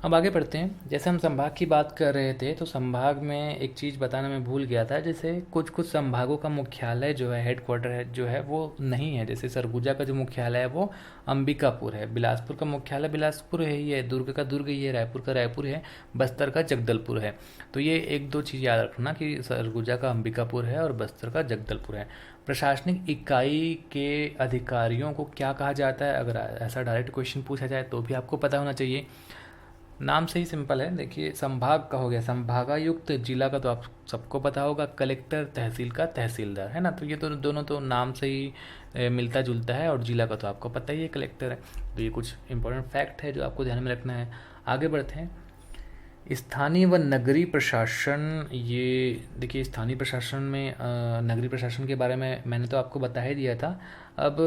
अब आगे बढ़ते हैं। जैसे हम संभाग की बात कर रहे थे, तो संभाग में एक चीज़ बताना मैं भूल गया था। जैसे कुछ कुछ संभागों का मुख्यालय जो है, हेडक्वार्टर है जो है, वो नहीं है। जैसे सरगुजा का जो मुख्यालय है वो अंबिकापुर है, बिलासपुर का मुख्यालय बिलासपुर है ही है, दुर्ग का दुर्ग ही है, रायपुर का रायपुर है, बस्तर का जगदलपुर है। तो ये 1-2 चीज़ याद रखना कि सरगुजा का अंबिकापुर है और बस्तर का जगदलपुर है। प्रशासनिक इकाई के अधिकारियों को क्या कहा जाता है, अगर ऐसा डायरेक्ट क्वेश्चन पूछा जाए तो भी आपको पता होना चाहिए। नाम से ही सिंपल है। देखिए, संभाग का हो गया संभागायुक्त, जिला का तो आप सबको पता होगा कलेक्टर, तहसील का तहसीलदार, है ना। तो ये तो दोनों तो नाम से ही मिलता जुलता है। और जिला का तो आपको पता ही है, कलेक्टर है। तो ये कुछ इंपॉर्टेंट फैक्ट है जो आपको ध्यान में रखना है। आगे बढ़ते हैं। स्थानीय व नगरीय प्रशासन, ये देखिए, स्थानीय प्रशासन में नगरीय प्रशासन के बारे में मैंने तो आपको बता ही दिया था। अब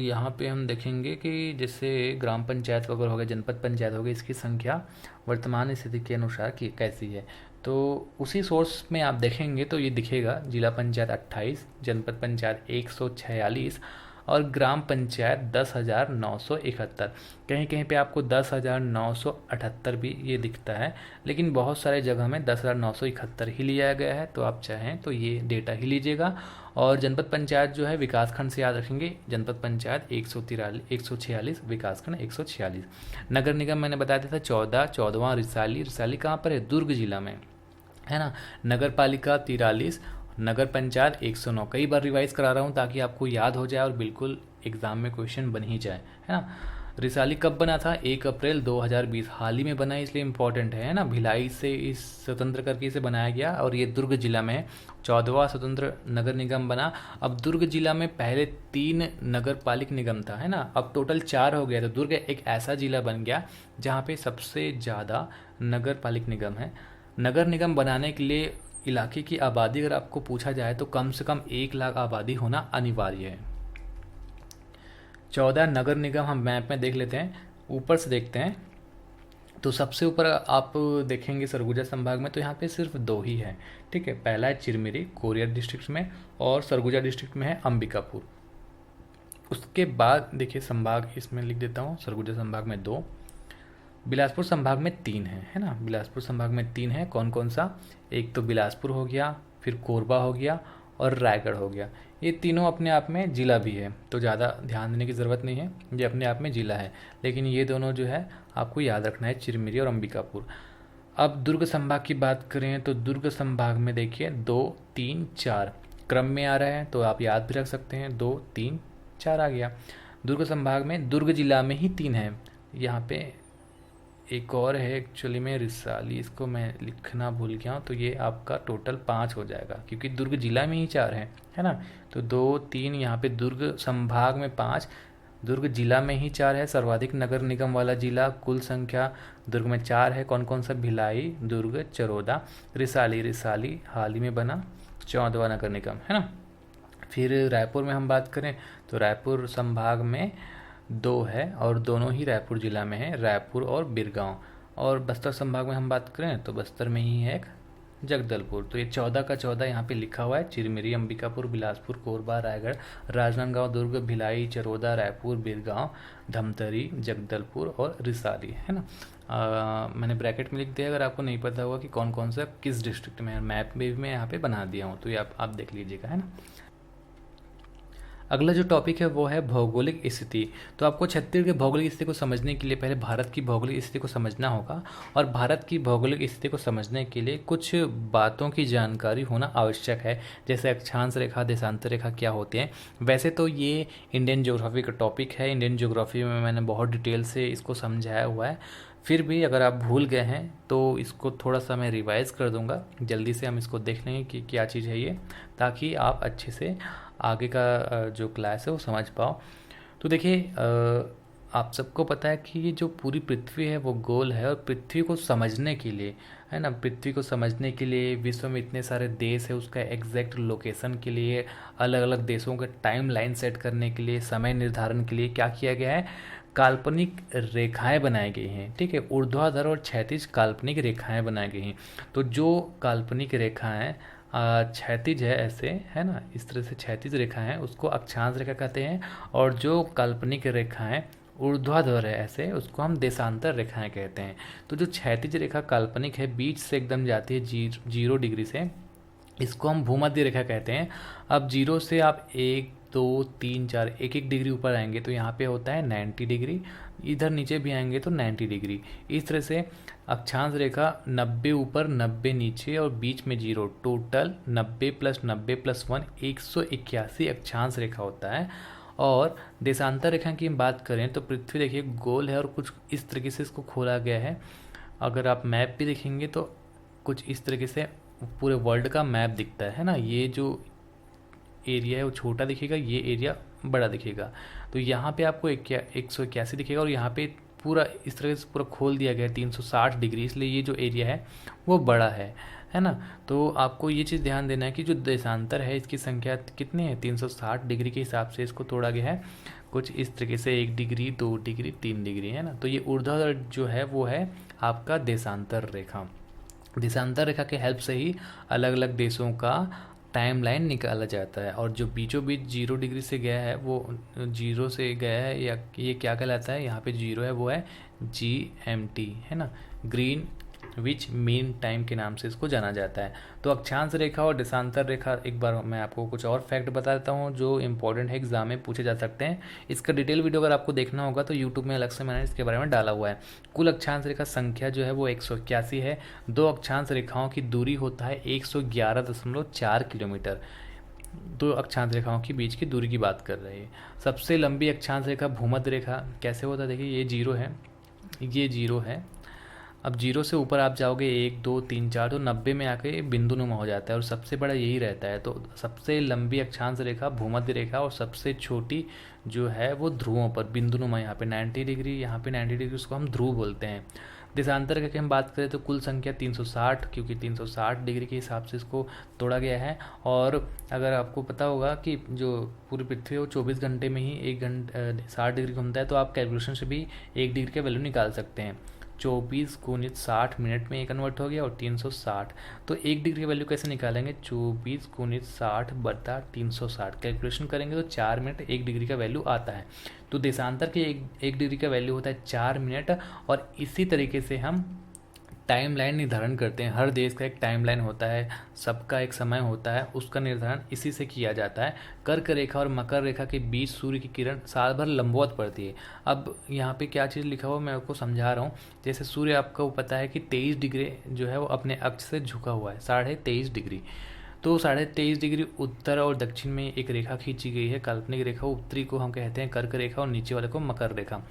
यहाँ पे हम देखेंगे कि जैसे ग्राम पंचायत वगैरह हो गया, जनपद पंचायत हो गई, इसकी संख्या वर्तमान स्थिति के अनुसार की कैसी है। तो उसी सोर्स में आप देखेंगे तो ये दिखेगा, जिला पंचायत 28, जनपद पंचायत 146 और ग्राम पंचायत 10,971। कहीं कहीं पे आपको 10,978 भी ये दिखता है, लेकिन बहुत सारे जगह में 10,971 ही लिया गया है। तो आप चाहें तो ये डेटा ही लीजिएगा। और जनपद पंचायत जो है विकासखंड से याद रखेंगे, जनपद पंचायत 146, विकासखंड 146। नगर निगम मैंने बताया था 14वां रिसाली। रिसाली कहाँ पर है, दुर्ग जिला में, है ना। नगर पालिका 43, नगर पंचायत 109। कई बार रिवाइज करा रहा हूँ ताकि आपको याद हो जाए और बिल्कुल एग्जाम में क्वेश्चन बन ही जाए, है ना। रिसाली कब बना था, 1 अप्रैल 2020, हाल ही में बना है, इसलिए इम्पोर्टेंट है ना। भिलाई से इस स्वतंत्र करके इसे बनाया गया और ये दुर्ग जिला में है। 14वां स्वतंत्र नगर निगम बना। अब दुर्ग जिला में पहले 3 नगर पालिक निगम था, है ना। अब टोटल 4 हो गया। तो दुर्ग एक ऐसा जिला बन गया जहाँ पे सबसे ज़्यादा नगर पालिक निगम है। नगर निगम बनाने के लिए इलाके की आबादी अगर आपको पूछा जाए तो कम से कम 1 लाख आबादी होना अनिवार्य है। 14 नगर निगम हम मैप में देख लेते हैं, ऊपर से देखते हैं। तो सबसे ऊपर आप देखेंगे सरगुजा संभाग में, तो यहाँ पे सिर्फ 2 ही है, ठीक है। पहला है चिरमिरी, कोरियर डिस्ट्रिक्ट में, और सरगुजा डिस्ट्रिक्ट में है अंबिकापुर। उसके बाद देखिए संभाग, इसमें लिख देता हूँ, सरगुजा संभाग में 2, बिलासपुर संभाग में 3 है ना। बिलासपुर संभाग में 3 है। कौन कौन सा, एक तो बिलासपुर हो गया, फिर कोरबा हो गया और रायगढ़ हो गया। ये तीनों अपने आप में जिला भी है, तो ज़्यादा ध्यान देने की ज़रूरत नहीं है, ये अपने आप में जिला है। लेकिन ये दोनों जो है आपको याद रखना है, चिरमिरी और अंबिकापुर। अब दुर्ग संभाग की बात करें तो दुर्ग संभाग में देखिए 2, 3, 4 क्रम में आ रहा है, तो आप याद भी रख सकते हैं। 2, 3, 4 आ गया। दुर्ग संभाग में दुर्ग जिला में ही 3 है। यहाँ पे एक और है एक्चुअली में रिसाली, इसको मैं लिखना भूल गया हूँ। तो ये आपका टोटल 5 हो जाएगा, क्योंकि दुर्ग जिला में ही 4 है ना। तो 2, 3 यहाँ पे दुर्ग संभाग में 5, दुर्ग जिला में ही 4 है। सर्वाधिक नगर निगम वाला जिला, कुल संख्या दुर्ग में 4 है। कौन कौन सा, भिलाई, दुर्ग, चरोदा, रिसाली हाल ही में बना 14वां नगर निगम, है ना। फिर रायपुर में हम बात करें तो रायपुर संभाग में 2 है और दोनों ही रायपुर जिला में है, रायपुर और बिरगांव। और बस्तर संभाग में हम बात करें तो बस्तर में ही है एक जगदलपुर। तो ये 14 का 14 यहाँ पे लिखा हुआ है। चिरमिरी, अंबिकापुर, बिलासपुर, कोरबा, रायगढ़, राजनांदगांव, दुर्ग, भिलाई, चरोदा, रायपुर, बीरगांव, धमतरी, जगदलपुर और रिसाली, है ना। मैंने ब्रैकेट में लिख दिया, अगर आपको नहीं पता होगा कि कौन कौन सा किस डिस्ट्रिक्ट में है, मैप में भी मैं यहाँ पे बना दिया हूँ, तो ये आप देख लीजिएगा, है ना। अगला जो टॉपिक है वो है भौगोलिक स्थिति। तो आपको छत्तीसगढ़ की भौगोलिक स्थिति को समझने के लिए पहले भारत की भौगोलिक स्थिति को समझना होगा, और भारत की भौगोलिक स्थिति को समझने के लिए कुछ बातों की जानकारी होना आवश्यक है, जैसे अक्षांश रेखा, देशांतर रेखा क्या होते हैं। वैसे तो ये इंडियन ज्योग्राफी का टॉपिक है, इंडियन ज्योग्राफी में मैंने बहुत डिटेल से इसको समझाया हुआ है, फिर भी अगर आप भूल गए हैं तो इसको थोड़ा सा मैं रिवाइज़ कर दूंगा। जल्दी से हम इसको देख लेंगे कि क्या चीज़ है ये, ताकि आप अच्छे से आगे का जो क्लास है वो समझ पाओ। तो देखिए, आप सबको पता है कि ये जो पूरी पृथ्वी है वो गोल है, और पृथ्वी को समझने के लिए, है ना, पृथ्वी को समझने के लिए विश्व में इतने सारे देश है, उसका एग्जैक्ट लोकेशन के लिए, अलग अलग देशों के टाइम लाइन सेट करने के लिए, समय निर्धारण के लिए क्या किया गया है, काल्पनिक रेखाएं बनाई गई हैं। ठीक है, ऊर्ध्वाधर और क्षैतिज काल्पनिक रेखाएं बनाई गई हैं। तो जो काल्पनिक रेखाएं क्षैतिज है ऐसे, है ना, इस तरह से क्षैतिज रेखा है उसको अक्षांश रेखा कहते हैं, और जो काल्पनिक रेखाएं ऊर्ध्वाधर है ऐसे, उसको हम देशांतर रेखाएं कहते हैं। तो जो क्षैतिज रेखा काल्पनिक है, बीच से एकदम जाती है 0 डिग्री से, इसको हम भूमध्य रेखा कहते हैं। अब 0 से आप 1 2 3 4 1 डिग्री ऊपर आएंगे तो यहाँ पे होता है 90 डिग्री, इधर नीचे भी आएंगे तो 90 डिग्री। इस तरह से अक्षांश रेखा 90 ऊपर 90 नीचे और बीच में 0, टोटल 90 + 90 + 1 181 अक्षांश रेखा होता है। और देशांतर रेखा की हम बात करें तो पृथ्वी देखिए गोल है और कुछ इस तरीके से इसको खोला गया है। अगर आप मैप भी देखेंगे तो कुछ इस तरीके से पूरे वर्ल्ड का मैप दिखता है ना। ये जो एरिया है वो छोटा दिखेगा, ये एरिया बड़ा दिखेगा। तो यहाँ पे आपको 181 दिखेगा, और यहाँ पे पूरा इस तरह से पूरा खोल दिया गया है 360 डिग्री, इसलिए ये जो एरिया है वो बड़ा है ना। तो आपको ये चीज़ ध्यान देना है कि जो देशांतर है इसकी संख्या कितनी है, 360 डिग्री के हिसाब से इसको तोड़ा गया है, कुछ इस तरीके से 1 डिग्री 2 डिग्री 3 डिग्री, है ना। तो ये ऊर्ध्वाधर जो है वो है आपका देशांतर रेखा। देशांतर रेखा के हेल्प से ही अलग अलग देशों का टाइम लाइन निकाला जाता है। और जो बीचों बीच 0 डिग्री से गया है वो 0 से गया है, या ये क्या कहलाता है, यहाँ पे 0 है वो है GMT, है ना, ग्रीन विच मीन टाइम के नाम से इसको जाना जाता है। तो अक्षांश रेखा और देशांतर रेखा, एक बार मैं आपको कुछ और फैक्ट बता देता हूँ जो इंपॉर्टेंट है, एग्जाम में पूछे जा सकते हैं। इसका डिटेल वीडियो अगर आपको देखना होगा तो यूट्यूब में अलग से मैंने इसके बारे में डाला हुआ है। कुल अक्षांश रेखा संख्या जो है वो 181 है। 2 अक्षांश रेखाओं की दूरी होता है 111.4 किलोमीटर। 2 अक्षांश रेखाओं के बीच की दूरी की बात कर रहे हैं। सबसे लंबी अक्षांश रेखा भूमध्य रेखा कैसे होता है, देखिए ये 0 है, ये 0 है। अब 0 से ऊपर आप जाओगे 1 2 3 4 तो 90 में आके बिंदु नुमा हो जाता है, और सबसे बड़ा यही रहता है। तो सबसे लंबी अक्षांश रेखा भूमध्य रेखा, और सबसे छोटी जो है वो ध्रुवों पर बिंदु नुमा, यहाँ पे 90 डिग्री, यहाँ पे 90 डिग्री, उसको हम ध्रुव बोलते हैं। देशांतर की हम बात करें तो कुल संख्या 360, क्योंकि 360 डिग्री के हिसाब से इसको तोड़ा गया है। और अगर आपको पता होगा कि जो पूरी पृथ्वी है वो 24 घंटे में ही 1 घंटे 60 डिग्री घूमता है, तो आप कैलकुलेशन से भी 1 डिग्री का वैल्यू निकाल सकते हैं। 24 × 60 मिनट में ये कन्वर्ट हो गया, और 360। तो 1 डिग्री का वैल्यू कैसे निकालेंगे, 24 × 60 / 360 कैलकुलेशन करेंगे तो 4 मिनट 1 डिग्री का वैल्यू आता है। तो देशांतर के 1 डिग्री का वैल्यू होता है 4 मिनट। और इसी तरीके से हम टाइम लाइन निर्धारण करते हैं। हर देश का एक टाइम लाइन होता है, सबका एक समय होता है, उसका निर्धारण इसी से किया जाता है। कर्क रेखा और मकर रेखा के बीच सूर्य की किरण साल भर लंबवत पड़ती है। अब यहाँ पे क्या चीज़ लिखा हुआ मैं आपको समझा रहा हूँ। जैसे सूर्य आपको पता है कि 23 डिग्री जो है वो अपने अक्ष से झुका हुआ है, 23.5 डिग्री। तो 23.5 डिग्री उत्तर और दक्षिण में एक रेखा खींची गई है, काल्पनिक रेखा। उत्तरी को हम कहते हैं कर्क रेखा और नीचे वाले को मकर रेखा।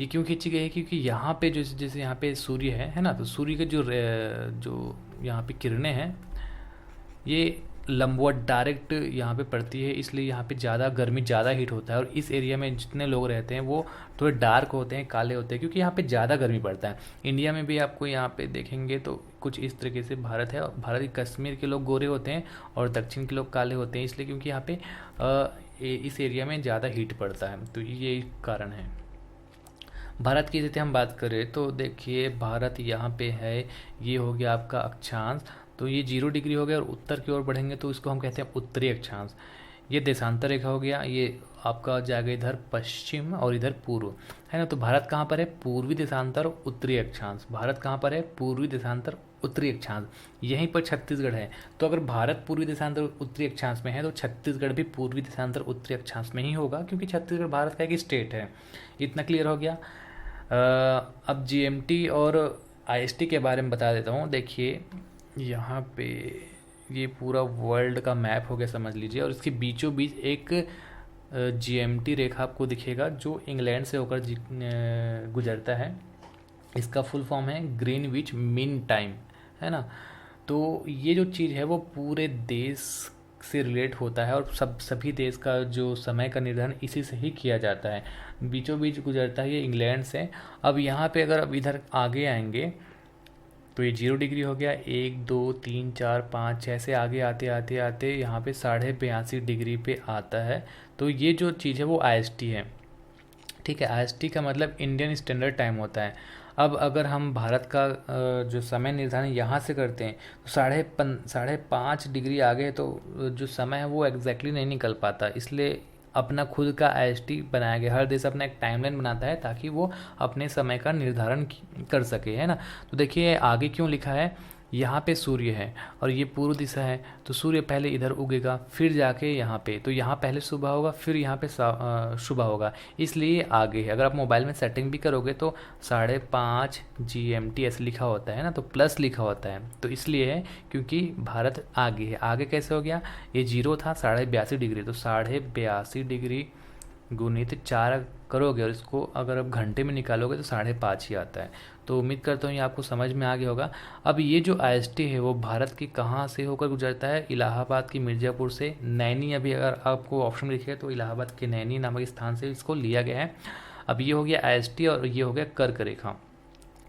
ये क्यों खींची गई है, क्योंकि यहाँ पे जो जैसे यहाँ पे सूर्य है ना, तो सूर्य के जो यहाँ पे किरणें हैं ये लंबवत डायरेक्ट यहाँ पे पड़ती है, इसलिए यहाँ पे ज़्यादा गर्मी, ज़्यादा हीट होता है। और इस एरिया में जितने लोग रहते हैं वो थोड़े डार्क होते हैं, काले होते हैं, क्योंकि यहाँ पे ज़्यादा गर्मी पड़ता है। इंडिया में भी आपको यहाँ पे देखेंगे तो कुछ इस तरीके से भारत है। भारत के कश्मीर के लोग गोरे होते हैं और दक्षिण के लोग काले होते हैं, इसलिए क्योंकि यहाँ पे इस एरिया में ज़्यादा हीट पड़ता है, तो ये कारण है। भारत की यदि हम बात करें तो देखिए भारत यहाँ पे है, ये हो गया आपका अक्षांश। तो ये 0 डिग्री हो गया, और उत्तर की ओर बढ़ेंगे तो इसको हम कहते हैं उत्तरी अक्षांश। ये देशांतर रेखा हो गया, ये आपका जाएगा इधर पश्चिम और इधर पूर्व, है ना। तो भारत कहाँ पर है? पूर्वी देशांतर उत्तरी अक्षांश। भारत कहाँ पर है? पूर्वी देशांतर उत्तरी अक्षांश। यहीं पर छत्तीसगढ़ है। तो अगर भारत पूर्वी देशांतर उत्तरी अक्षांश में है तो छत्तीसगढ़ भी पूर्वी देशांतर उत्तरी अक्षांश में ही होगा, क्योंकि छत्तीसगढ़ भारत का एक स्टेट है। इतना क्लियर हो गया। अब जीएमटी और आईएसटी के बारे में बता देता हूँ। देखिए यहाँ पे ये पूरा वर्ल्ड का मैप हो गया समझ लीजिए, और इसके बीचों बीच एक जीएमटी रेखा आपको दिखेगा जो इंग्लैंड से होकर गुजरता है। इसका फुल फॉर्म है ग्रीनविच मीन टाइम, है ना। तो ये जो चीज़ है वो पूरे देश से रिलेट होता है, और सभी देश का जो समय का निर्धारण इसी से ही किया जाता है। बीचों बीच गुजरता है ये इंग्लैंड से। अब यहाँ पे अगर अब इधर आगे आएंगे तो ये 0 डिग्री हो गया, 1 2 3 4 5 6 से आगे आते आते आते यहाँ पे 82.5 डिग्री पे आता है। तो ये जो चीज़ है वो आईएसटी है, ठीक है। आईएसटी का मतलब इंडियन स्टैंडर्ड टाइम होता है। अब अगर हम भारत का जो समय निर्धारण यहाँ से करते हैं तो 5.5 डिग्री आगे तो जो समय है वो एग्जैक्टली नहीं निकल पाता, इसलिए अपना खुद का आईएसटी बनाया गया। हर देश अपना एक टाइमलाइन बनाता है ताकि वो अपने समय का निर्धारण कर सके, है ना। तो देखिए आगे क्यों लिखा है, यहाँ पे सूर्य है और ये पूर्व दिशा है, तो सूर्य पहले इधर उगेगा फिर जाके यहाँ पे, तो यहाँ पहले सुबह होगा फिर यहाँ पे सुबह होगा, इसलिए आगे है। अगर आप मोबाइल में सेटिंग भी करोगे तो 5:30 GMT ऐसे लिखा होता है ना, तो प्लस लिखा होता है, तो इसलिए है क्योंकि भारत आगे है। आगे कैसे हो गया, ये 0 था 82.5 डिग्री, तो 82.5 डिग्री गुणित 4 करोगे और इसको अगर आप घंटे में निकालोगे तो 5.5 ही आता है। तो उम्मीद करता हूँ ये आपको समझ में आ गया होगा। अब ये जो आईएसटी है वो भारत की कहाँ से होकर गुजरता है, इलाहाबाद की मिर्ज़ापुर से। नैनी, अभी अगर आपको ऑप्शन में लिखेगा तो इलाहाबाद के नैनी नामक स्थान से इसको लिया गया है। अब ये हो गया आईएसटी और ये हो गया कर्क रेखा।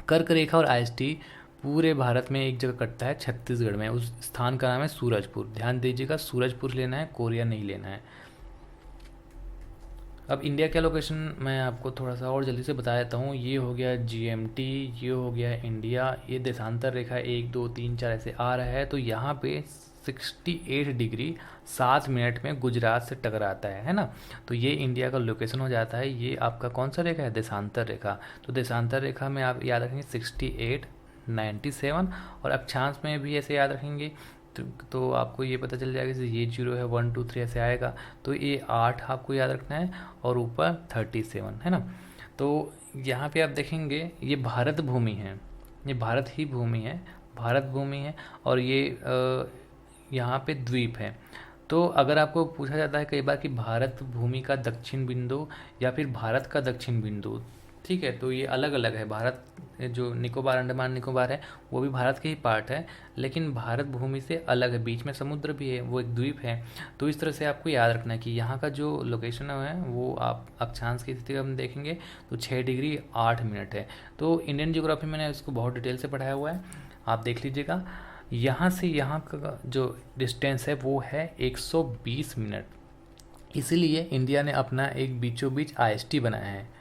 कर्क रेखा और आईएसटी पूरे भारत में एक जगह कटता है, छत्तीसगढ़ में। उस स्थान का नाम है सूरजपुर। ध्यान दीजिएगा, सूरजपुर लेना है, कोरिया नहीं लेना है। अब इंडिया का लोकेशन मैं आपको थोड़ा सा और जल्दी से बता देता हूँ। ये हो गया जीएमटी, ये हो गया इंडिया, ये देशांतर रेखा 1 2 3 4 ऐसे आ रहा है। तो यहाँ पे 68 डिग्री 7 मिनट में गुजरात से टकराता है ना। तो ये इंडिया का लोकेशन हो जाता है। ये आपका कौन सा रेखा है, देशांतर रेखा। तो देशांतर रेखा में आप याद रखेंगे 68 97, और अक्षांश में भी ऐसे याद रखेंगे तो आपको ये पता चल जाएगा जैसे ये 0 है 1 2 3 ऐसे आएगा, तो ये 8 आपको याद रखना है और ऊपर 37, है ना। तो यहाँ पे आप देखेंगे ये भारत भूमि है, ये भारत ही भूमि है, भारत भूमि है, और ये यहाँ पे द्वीप है। तो अगर आपको पूछा जाता है कई बार कि भारत भूमि का दक्षिण बिंदु या फिर भारत का दक्षिण बिंदु, ठीक है, तो ये अलग अलग है। भारत जो निकोबार, अंडमान निकोबार है वो भी भारत के ही पार्ट है, लेकिन भारत भूमि से अलग है, बीच में समुद्र भी है, वो एक द्वीप है। तो इस तरह से आपको याद रखना है कि यहाँ का जो लोकेशन है वो आप अक्षांश की स्थिति में देखेंगे तो 6 डिग्री 8 मिनट है। तो इंडियन ज्योग्राफी मैंने इसको बहुत डिटेल से पढ़ाया हुआ है, आप देख लीजिएगा। यहाँ से यहाँ का जो डिस्टेंस है वो है 120 मिनट, इसीलिए इंडिया ने अपना एक बीचों बीच आईएसटी बनाया है।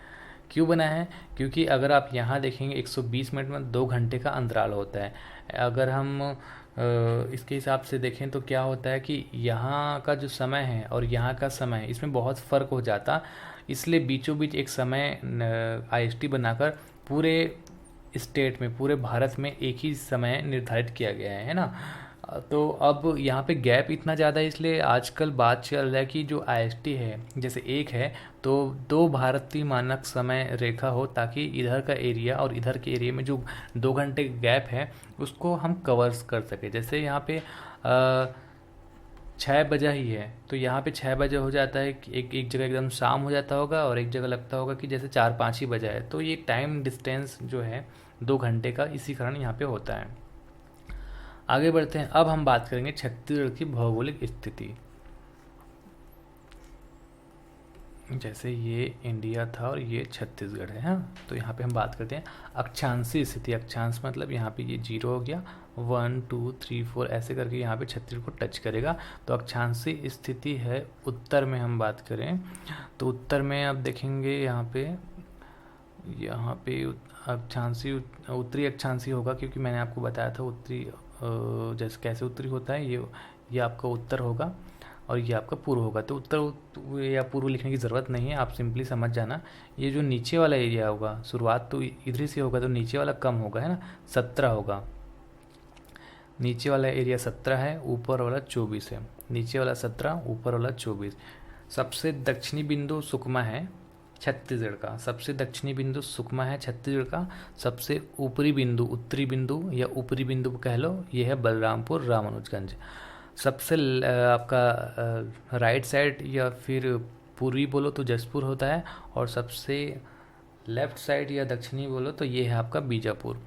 क्यों बना है, क्योंकि अगर आप यहाँ देखेंगे 120 मिनट में 2 घंटे का अंतराल होता है। अगर हम इसके हिसाब से देखें तो क्या होता है कि यहाँ का जो समय है और यहाँ का समय है इसमें बहुत फ़र्क हो जाता, इसलिए बीचों बीच एक समय आईएसटी बनाकर पूरे स्टेट में, पूरे भारत में एक ही समय निर्धारित किया गया है ना। तो अब यहाँ पे गैप इतना ज़्यादा है, इसलिए आजकल बात चल रहा है कि जो आईएसटी है जैसे एक है तो 2 भारतीय मानक समय रेखा हो, ताकि इधर का एरिया और इधर के एरिया में जो 2 घंटे गैप है उसको हम कवर्स कर सके। जैसे यहाँ पे 6 बजे ही है तो यहाँ पे 6 बजे हो जाता है, एक जगह एकदम शाम हो जाता होगा और एक जगह लगता होगा कि जैसे 4-5 ही बजा है। तो ये टाइम डिस्टेंस जो है 2 घंटे का इसी कारण यहाँ पे होता है। आगे बढ़ते हैं। अब हम बात करेंगे छत्तीसगढ़ की भौगोलिक स्थिति। जैसे ये इंडिया था और ये छत्तीसगढ़ है, हाँ। तो यहाँ पे हम बात करते हैं अक्षांशीय स्थिति। अक्षांश मतलब यहाँ पे ये 0 हो गया, 1 2 3 4 ऐसे करके यहाँ पे छत्तीसगढ़ को टच करेगा। तो अक्षांशीय स्थिति है उत्तर में। हम बात करें तो उत्तर में आप देखेंगे यहाँ पे अक्षांशीय उत्तरी अक्षांशीय होगा, क्योंकि मैंने आपको बताया था उत्तरी जैसे कैसे उत्तरी होता है, ये आपका उत्तर होगा और ये आपका पूर्व होगा। तो उत्तर या पूर्व लिखने की ज़रूरत नहीं है, आप सिंपली समझ जाना। ये जो नीचे वाला एरिया होगा, शुरुआत तो इधर से होगा, तो नीचे वाला कम होगा, है ना, 17 होगा। नीचे वाला एरिया 17 है, ऊपर वाला 24 है। नीचे वाला 17, ऊपर वाला 24। सबसे दक्षिणी बिंदु सुकमा है छत्तीसगढ़ का, सबसे दक्षिणी बिंदु सुकमा है छत्तीसगढ़ का। सबसे ऊपरी बिंदु, उत्तरी बिंदु या ऊपरी बिंदु कह लो, ये है बलरामपुर रामानुजगंज। सबसे आपका राइट साइड या फिर पूर्वी बोलो तो जसपुर होता है, और सबसे लेफ्ट साइड या दक्षिणी बोलो तो ये है आपका बीजापुर।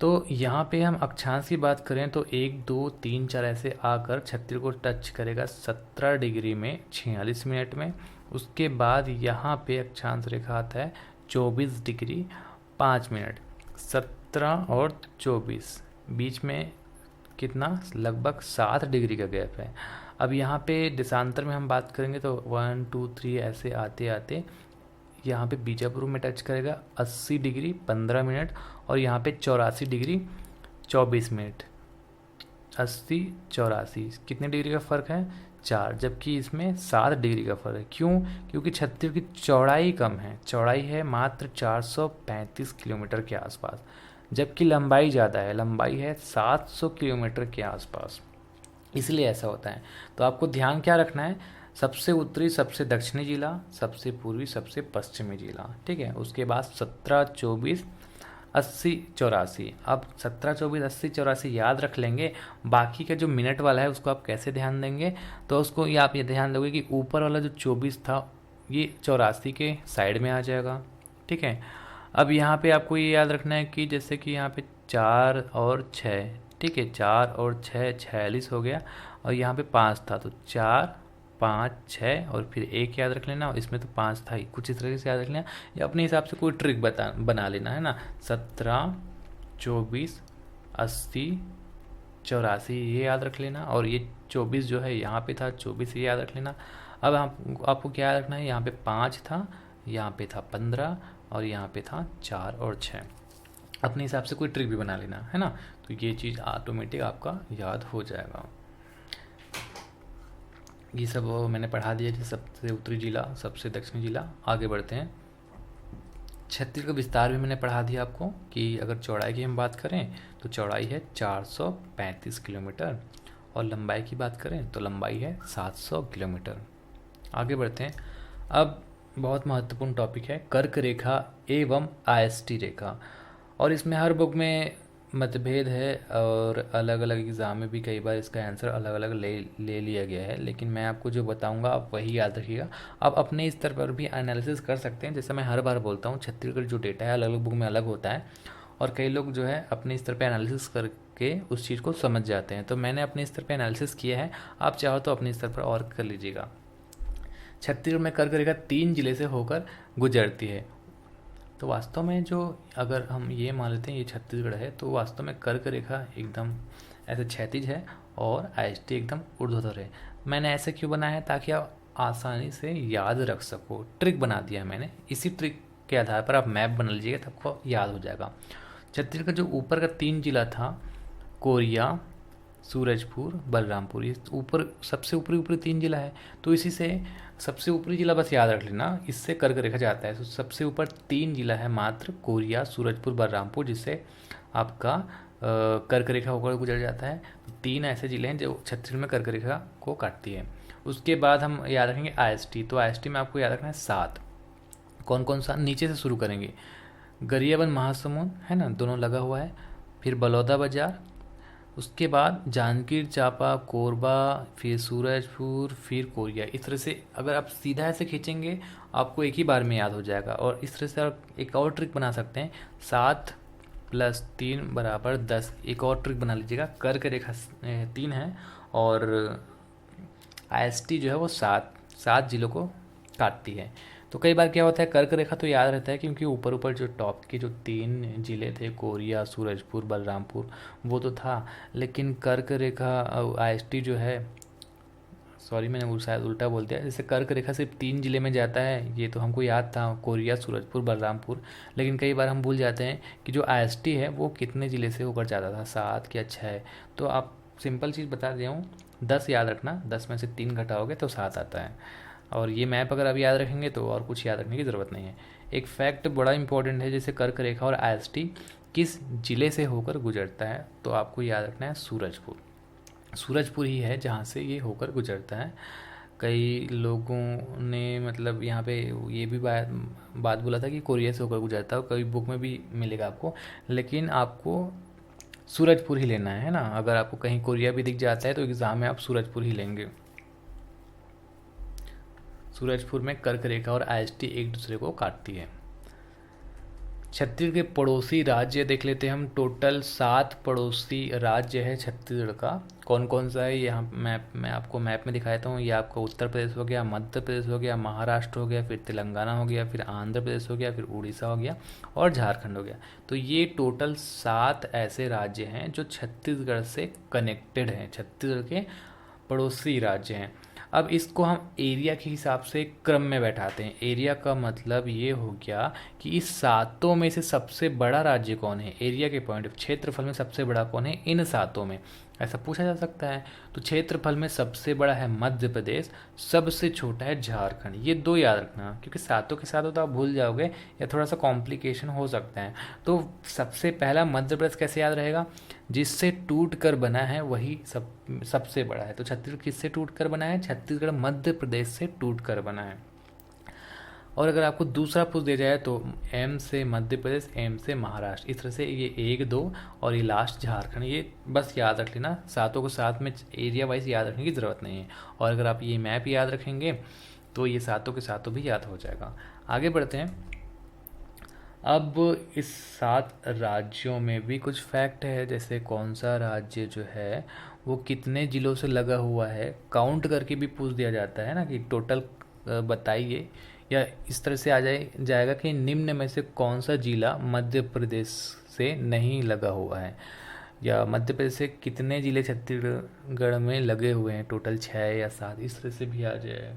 तो यहाँ पे हम अक्षांश की बात करें तो 1, 2, 3, 4 ऐसे आकर छत्तीसगढ़ को टच करेगा 17 डिग्री में 46 मिनट में। उसके बाद यहाँ पे अक्षांश रेखा आता है 24 डिग्री 5 मिनट। 17 और 24 बीच में कितना, लगभग 7 डिग्री का गैप है। अब यहाँ पे देशांतर में हम बात करेंगे तो 1, 2, 3 ऐसे आते आते यहाँ पे बीजापुर में टच करेगा 80 डिग्री 15 मिनट, और यहाँ पे 84 डिग्री 24 मिनट। 80 84 कितने डिग्री का फ़र्क है, 4, जबकि इसमें 7 डिग्री का फ़र्क है। क्यों? क्योंकि छत्तीसगढ़ की चौड़ाई कम है, चौड़ाई है मात्र 435 किलोमीटर के आसपास, जबकि लंबाई ज़्यादा है, लंबाई है 700 किलोमीटर के आसपास, इसलिए ऐसा होता है। तो आपको ध्यान क्या रखना है, सबसे उत्तरी सबसे दक्षिणी जिला, सबसे पूर्वी सबसे पश्चिमी जिला, ठीक है। उसके बाद 17, 24, 80, 84। अब 17, 24, 80, 84 याद रख लेंगे। बाकी का जो मिनट वाला है उसको आप कैसे ध्यान देंगे, तो उसको ये आप ये ध्यान दोगे कि ऊपर वाला जो 24 था ये 84 के साइड में आ जाएगा, ठीक है। अब यहाँ पे आपको ये याद रखना है कि जैसे कि यहाँ पे 4 और 6, ठीक है, 4 और 6 46 हो गया, और यहाँ पे 5 था, तो 4, 5, 6 और फिर 1 याद रख लेना, और इसमें तो 5 था ही, कुछ इस तरीके से याद रख लेना, या अपने हिसाब से कोई ट्रिक बना लेना, है ना। 17, 24, 80, 84 ये याद रख लेना, और ये 24 जो है यहाँ पे था, 24 ये याद रख लेना। अब आपको क्या याद रखना है, यहाँ पे 5 था, यहाँ पे था 15, और यहाँ पे था 4 और 6। अपने हिसाब से कोई ट्रिक भी बना लेना, है ना, तो ये चीज़ ऑटोमेटिक आपका याद हो जाएगा। ये सब मैंने पढ़ा दिया कि सबसे उत्तरी जिला, सबसे दक्षिणी जिला। आगे बढ़ते हैं। छत्तीसगढ़ का विस्तार भी मैंने पढ़ा दिया आपको कि अगर चौड़ाई की हम बात करें तो चौड़ाई है 435 किलोमीटर, और लंबाई की बात करें तो लंबाई है 700 किलोमीटर। आगे बढ़ते हैं। अब बहुत महत्वपूर्ण टॉपिक है कर्क रेखा एवं आयष्टी रेखा, और इसमें हर बुक में मतभेद है, और अलग अलग एग्ज़ाम में भी कई बार इसका आंसर अलग अलग ले लिया गया है, लेकिन मैं आपको जो बताऊंगा आप वही याद रखिएगा। आप अपने स्तर पर भी एनालिसिस कर सकते हैं। जैसे मैं हर बार बोलता हूँ, छत्तीसगढ़ जो डेटा है अलग अलग बुक में अलग होता है, और कई लोग जो है अपने स्तर पर एनालिसिस करके उस चीज़ को समझ जाते हैं। तो मैंने अपने स्तर पर एनालिसिस किया है, आप चाहो तो अपने स्तर पर और कर लीजिएगा। छत्तीसगढ़ में कर्क रेखा 3 जिले से होकर गुजरती है। तो वास्तव में जो, अगर हम ये मान लेते हैं ये छत्तीसगढ़ है, तो वास्तव में कर्क रेखा एकदम ऐसे क्षैतिज है और आयष्टी एकदम ऊर्ध्वाधर है। मैंने ऐसे क्यों बनाया है, ताकि आप आसानी से याद रख सको। ट्रिक बना दिया मैंने, इसी ट्रिक के आधार पर आप मैप बना लीजिएगा तो आपको याद हो जाएगा। छत्तीसगढ़ का जो ऊपर का 3 जिला था, कोरिया, सूरजपुर, बलरामपुर, ये ऊपर सबसे ऊपरी 3 जिला है। तो इसी से सबसे ऊपरी जिला बस याद रख लेना, इससे कर्क रेखा जाता है। तो सबसे ऊपर 3 जिला है मात्र, कोरिया, सूरजपुर, बलरामपुर, जिससे आपका कर्क रेखा होकर गुजर जाता है। तो 3 ऐसे जिले हैं जो छत्तीसगढ़ में कर्क रेखा को काटती है। उसके बाद हम याद रखेंगे आयष्टी। तो आयष्टी में आपको याद रखना है 7। कौन कौन सा, नीचे से शुरू करेंगे। गरियाबंद महासमुंद है ना, दोनों लगा हुआ है। फिर बलौदा बाजार, उसके बाद जांजगीर चांपा, कोरबा, फिर सूरजपुर, फिर कोरिया। इस तरह से अगर आप सीधा ऐसे खींचेंगे आपको एक ही बार में याद हो जाएगा। और इस तरह से आप एक और ट्रिक बना सकते हैं, 7 + 3 = 10। एक और ट्रिक बना लीजिएगा। कर्क रेखा 3 है और आयष्टी जो है वो 7 जिलों को काटती है। तो कई बार क्या होता है, कर्क रेखा तो याद रहता है क्योंकि ऊपर ऊपर जो टॉप के जो 3 जिले थे, कोरिया, सूरजपुर, बलरामपुर, वो तो था। लेकिन कर्क रेखा आयष्टी जो है सॉरी मैंने शायद उल्टा बोल दिया। जैसे कर्क रेखा सिर्फ 3 जिले में जाता है, ये तो हमको याद था, कोरिया, सूरजपुर, बलरामपुर। लेकिन कई बार हम भूल जाते हैं कि जो आईएसटी है वो कितने ज़िले से होकर जाता था, 7 या 6। तो आप सिंपल चीज़ बता दिया हूँ, 10 याद रखना, 10 में से 3 घटाओगे तो 7 आता है। और ये मैप अगर आप याद रखेंगे तो और कुछ याद रखने की ज़रूरत नहीं है। एक फैक्ट बड़ा इंपॉर्टेंट है, जैसे कर्क रेखा और आईएसटी किस ज़िले से होकर गुजरता है, तो आपको याद रखना है सूरजपुर। सूरजपुर ही है जहाँ से ये होकर गुजरता है। कई लोगों ने मतलब यहाँ पे ये भी बात बोला था कि कोरिया से होकर गुजरता है, कई बुक में भी मिलेगा आपको, लेकिन आपको सूरजपुर ही लेना है ना। अगर आपको कहीं कोरिया भी दिख जाता है तो एग्ज़ाम में आप सूरजपुर ही लेंगे। सूरजपुर में कर्क रेखा और आईएसटी एक दूसरे को काटती है। छत्तीसगढ़ के पड़ोसी राज्य देख लेते हैं हम। टोटल 7 पड़ोसी राज्य है छत्तीसगढ़ का। कौन कौन सा है यहाँ मैं आपको मैप में दिखाता हूँ। ये आपका उत्तर प्रदेश हो गया, मध्य प्रदेश हो गया, महाराष्ट्र हो गया, फिर तेलंगाना हो गया, फिर आंध्र प्रदेश हो गया, फिर उड़ीसा हो गया और झारखंड हो गया। तो ये टोटल 7 ऐसे राज्य हैं जो छत्तीसगढ़ से कनेक्टेड हैं, छत्तीसगढ़ के पड़ोसी राज्य हैं। अब इसको हम एरिया के हिसाब से क्रम में बैठाते हैं। एरिया का मतलब ये हो गया कि इस 7 में से सबसे बड़ा राज्य कौन है, एरिया के पॉइंट ऑफ क्षेत्रफल में सबसे बड़ा कौन है इन 7 में, ऐसा पूछा जा सकता है। तो क्षेत्रफल में सबसे बड़ा है मध्य प्रदेश, सबसे छोटा है झारखंड। ये 2 याद रखना, क्योंकि 7 के साथ तो आप भूल जाओगे या थोड़ा सा कॉम्प्लिकेशन हो सकता है। तो सबसे पहला मध्य प्रदेश कैसे याद रहेगा, जिससे टूट कर बना है वही सबसे बड़ा है। तो छत्तीसगढ़ किससे टूट कर बना है, छत्तीसगढ़ मध्य प्रदेश से टूट कर बना है। और अगर आपको दूसरा पूछ दिया जाए तो एम से मध्य प्रदेश, एम से महाराष्ट्र, इस तरह से ये 1 2 और ये लास्ट झारखंड। ये बस याद रख लेना, 7 को साथ में एरिया वाइज याद रखने की ज़रूरत नहीं है। और अगर आप ये मैप याद रखेंगे तो ये 7 के 7 भी याद हो जाएगा। आगे बढ़ते हैं। अब इस 7 राज्यों में भी कुछ फैक्ट है, जैसे कौन सा राज्य जो है वो कितने ज़िलों से लगा हुआ है, काउंट करके भी पूछ दिया जाता है ना कि टोटल बताइए। या इस तरह से जाएगा कि निम्न में से कौन सा जिला मध्य प्रदेश से नहीं लगा हुआ है, या मध्य प्रदेश से कितने ज़िले छत्तीसगढ़ में लगे हुए हैं, टोटल 6 या 7, इस तरह से भी आ जाए।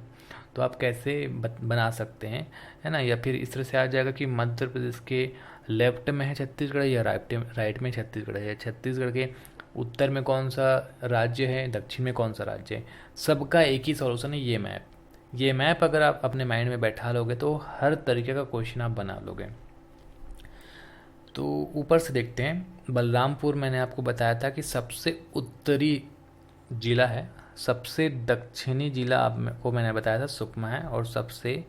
तो आप कैसे बना सकते हैं, है ना। या फिर इस तरह से आ जाएगा कि मध्य प्रदेश के लेफ्ट में है छत्तीसगढ़ या राइट में छत्तीसगढ़ है, या छत्तीसगढ़ के उत्तर में कौन सा राज्य है, दक्षिण में कौन सा राज्य है। सबका एक ही सॉल्यूशन है, ये मैप अगर आप अपने माइंड में बैठा लोगे तो हर तरीके का क्वेश्चन आप बना लोगे। तो ऊपर से देखते हैं। बलरामपुर मैंने आपको बताया था कि सबसे उत्तरी जिला है, सबसे दक्षिणी जिला आपको मैंने बताया था सुकमा है, और सबसे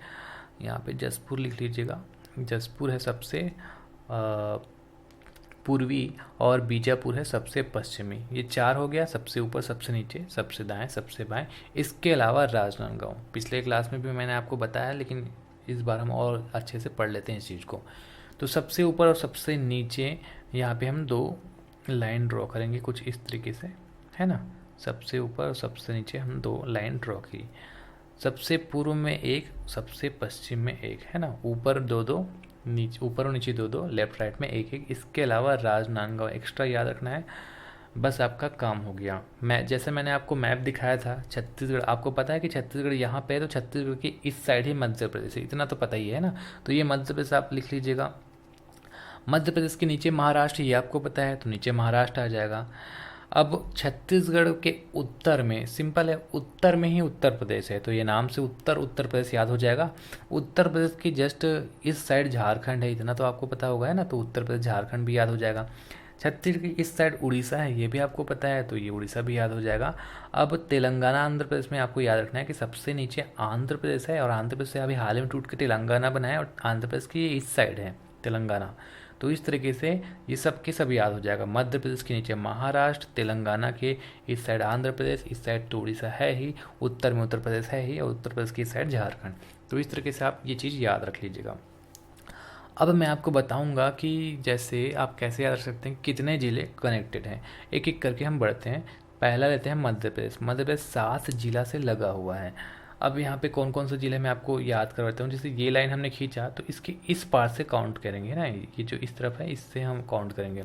यहाँ पे जसपुर लिख लीजिएगा, जसपुर है सबसे पूर्वी, और बीजापुर है सबसे पश्चिमी। ये 4 हो गया, सबसे ऊपर, सबसे नीचे, सबसे दाएं, सबसे बाएं। इसके अलावा राजनांदगांव, पिछले क्लास में भी मैंने आपको बताया, लेकिन इस बार हम और अच्छे से पढ़ लेते हैं इस चीज़ को। तो सबसे ऊपर और सबसे नीचे यहाँ पे हम 2 लाइन ड्रॉ करेंगे कुछ इस तरीके से, है ना। सबसे ऊपर और सबसे नीचे हम 2 लाइन ड्रॉ की, सबसे पूर्व में 1, सबसे पश्चिम में 1, है ना। ऊपर 2-2, नीचे ऊपर और नीचे 2-2, लेफ्ट राइट में 1-1। इसके अलावा राजनांदगांव एक्स्ट्रा याद रखना है, बस आपका काम हो गया। जैसे मैंने आपको मैप दिखाया था छत्तीसगढ़, आपको पता है कि छत्तीसगढ़ यहाँ पे है, तो छत्तीसगढ़ की इस साइड ही मध्य प्रदेश है, इतना तो पता ही है ना। तो ये मध्य प्रदेश आप लिख लीजिएगा। मध्य प्रदेश के नीचे महाराष्ट्र, ये आपको पता है, तो नीचे महाराष्ट्र आ जाएगा। अब छत्तीसगढ़ के उत्तर में सिंपल है, उत्तर में ही उत्तर प्रदेश है, तो ये नाम से उत्तर प्रदेश याद हो जाएगा। उत्तर प्रदेश की जस्ट इस साइड झारखंड है, इतना तो आपको पता होगा, है ना। तो उत्तर प्रदेश झारखंड भी याद हो जाएगा। छत्तीसगढ़ की इस साइड उड़ीसा है, ये भी आपको पता है, तो ये उड़ीसा भी याद हो जाएगा। अब तेलंगाना आंध्र प्रदेश में आपको याद रखना है कि सबसे नीचे आंध्र प्रदेश है, और आंध्र प्रदेश से अभी हाल में टूट के तेलंगाना बना है, और आंध्र प्रदेश की इस साइड है तेलंगाना। तो इस तरीके से ये सब के सब याद हो जाएगा। मध्य प्रदेश के नीचे महाराष्ट्र, तेलंगाना के इस साइड आंध्र प्रदेश, इस साइड तो उड़ीसा है ही, उत्तर में उत्तर प्रदेश है ही, और उत्तर प्रदेश की इस साइड झारखंड। तो इस तरीके से आप ये चीज़ याद रख लीजिएगा। अब मैं आपको बताऊंगा कि जैसे आप कैसे याद रख सकते हैं कितने ज़िले कनेक्टेड हैं। एक एक करके हम बढ़ते हैं। पहला लेते हैं मध्य प्रदेश। मध्य प्रदेश 7 जिला से लगा हुआ है। अब यहाँ पे कौन कौन से ज़िले मैं आपको याद करवाता हूँ। जैसे ये लाइन हमने खींचा तो इसके इस पार्ट से काउंट करेंगे ना, ये जो इस तरफ है इससे हम काउंट करेंगे।